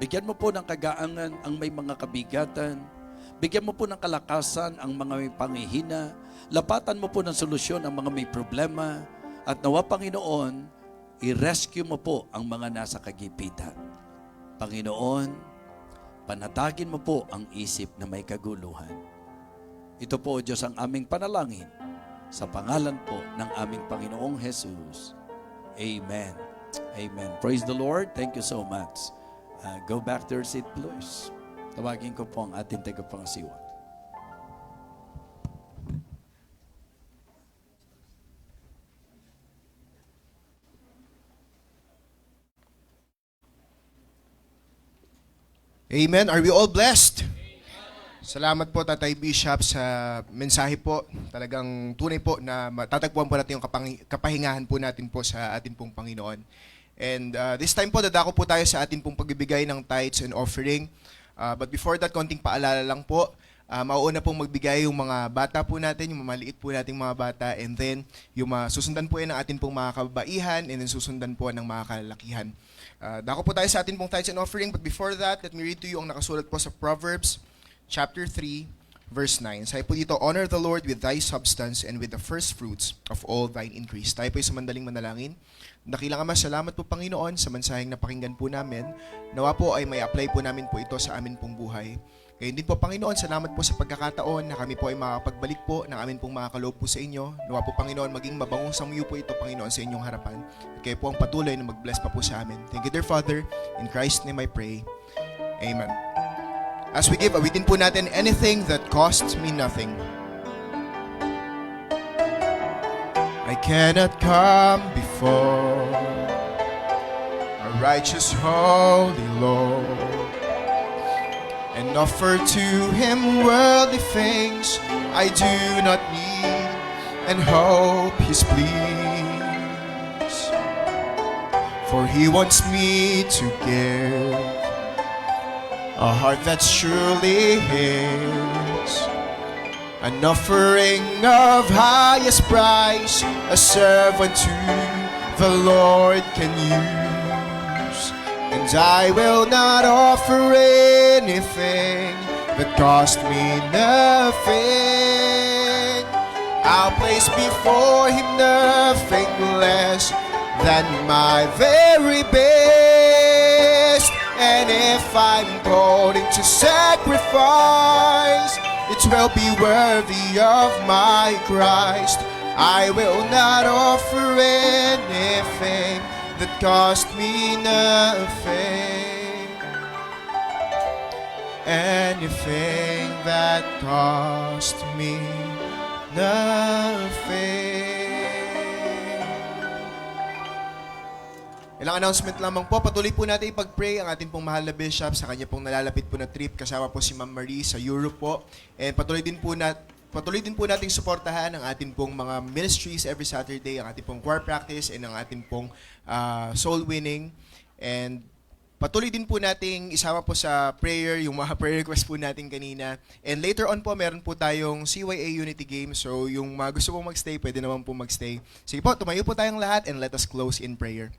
Bigyan mo po ng kagaangan ang may mga kabigatan. Bigyan mo po ng kalakasan ang mga may pangihina. Lapatan mo po ng solusyon ang mga may problema. At nawa, Panginoon, i-rescue mo po ang mga nasa kagipitan. Panginoon, panatagin mo po ang isip na may kaguluhan. Ito po, O Diyos, ang aming panalangin sa pangalan po ng aming Panginoong Jesus. Amen. Amen. Praise the Lord. Thank you so much. Go back to your seat, please. Tawagin ko po ang ating tagapangasiwa. Amen. Are we all blessed? Salamat po, Tatay Bishop, sa mensahe po. Talagang tunay po na matatagpuan po natin yung kapahingahan po natin po sa ating pong Panginoon. And this time po, dadako po tayo sa ating pong pagbibigay ng tithes and offering. But before that, konting paalala lang po. Mauuna pong magbigay yung mga bata po natin, yung maliit po nating mga bata, and then yung susundan po yan ng ating pong mga kababaihan, and then susundan po ng mga kalalakihan. Dako po tayo sa ating pong tithes and offering, but before that, let me read to you ang nakasulat po sa Proverbs chapter 3, verse 9. Sabi po dito, honor the Lord with thy substance and with the first fruits of all thine increase. Tayo po sa mandaling manalangin. Dakilang Ama, salamat po Panginoon sa mensaheng napakinggan po namin. Nawa po ay may apply po namin po ito sa amin pong buhay. Ngayon din po Panginoon, salamat po sa pagkakataon na kami po ay makapagbalik po ng amin pong mga kaloob po sa inyo. Nawa po Panginoon, maging mabangong samuyo po ito Panginoon sa inyong harapan. At kayo po ang patuloy na mag-bless pa po sa amin. Thank you dear Father. In Christ's name I pray. Amen. As we give, awitin po natin anything that costs me nothing. I cannot come before a righteous holy Lord and offer to him worldly things I do not need and hope his please. For he wants me to give a heart that's truly his, an offering of highest price, a servant to the Lord can use. And I will not offer anything that cost me nothing. I'll place before him nothing less than my very best. And if I'm called into sacrifice, it will be worthy of my Christ. I will not offer anything that cost me nothing. Anything that cost me nothing. Ilang announcement lamang po. Patuloy po natin ipag-pray ang ating pong mahal na bishop sa kanya pong nalalapit po na trip. Kasama po si Ma'am Marie sa Europe po. And patuloy din po patuloy din po nating suportahan ang ating pong mga ministries every Saturday, ang ating pong choir practice, and ang ating pong soul winning. And patuloy din po nating isama po sa prayer yung mga prayer request po natin kanina. And later on po, meron po tayong CYA Unity Game. So yung mga gusto pong magstay, pwede naman po magstay. Sige po, tumayo po tayong lahat and let us close in prayer.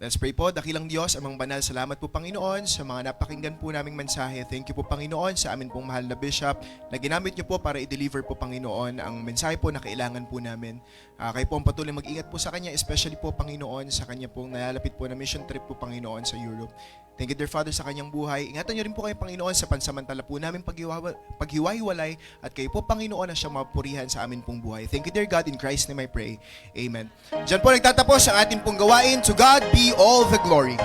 Let's pray po. Dakilang Diyos, amang banal, salamat po Panginoon sa mga napakinggan po naming mensahe. Thank you po Panginoon sa amin pong mahal na bishop na ginamit niyo po para i-deliver po Panginoon ang mensahe po na kailangan po namin. Kayo po ang patuloy mag-ingat po sa kanya, especially po Panginoon sa kanya pong nalalapit po na mission trip po Panginoon sa Europe. Thank you, dear Father, sa kanyang buhay. Ingatan niyo rin po kayo, Panginoon, sa pansamantala po namin paghiwa-hiwalay at kayo po, Panginoon, na siyang mapurihan sa amin pong buhay. Thank you, dear God. In Christ's name I pray. Amen. Diyan po nagtatapos ang ating pong gawain. To God be all the glory.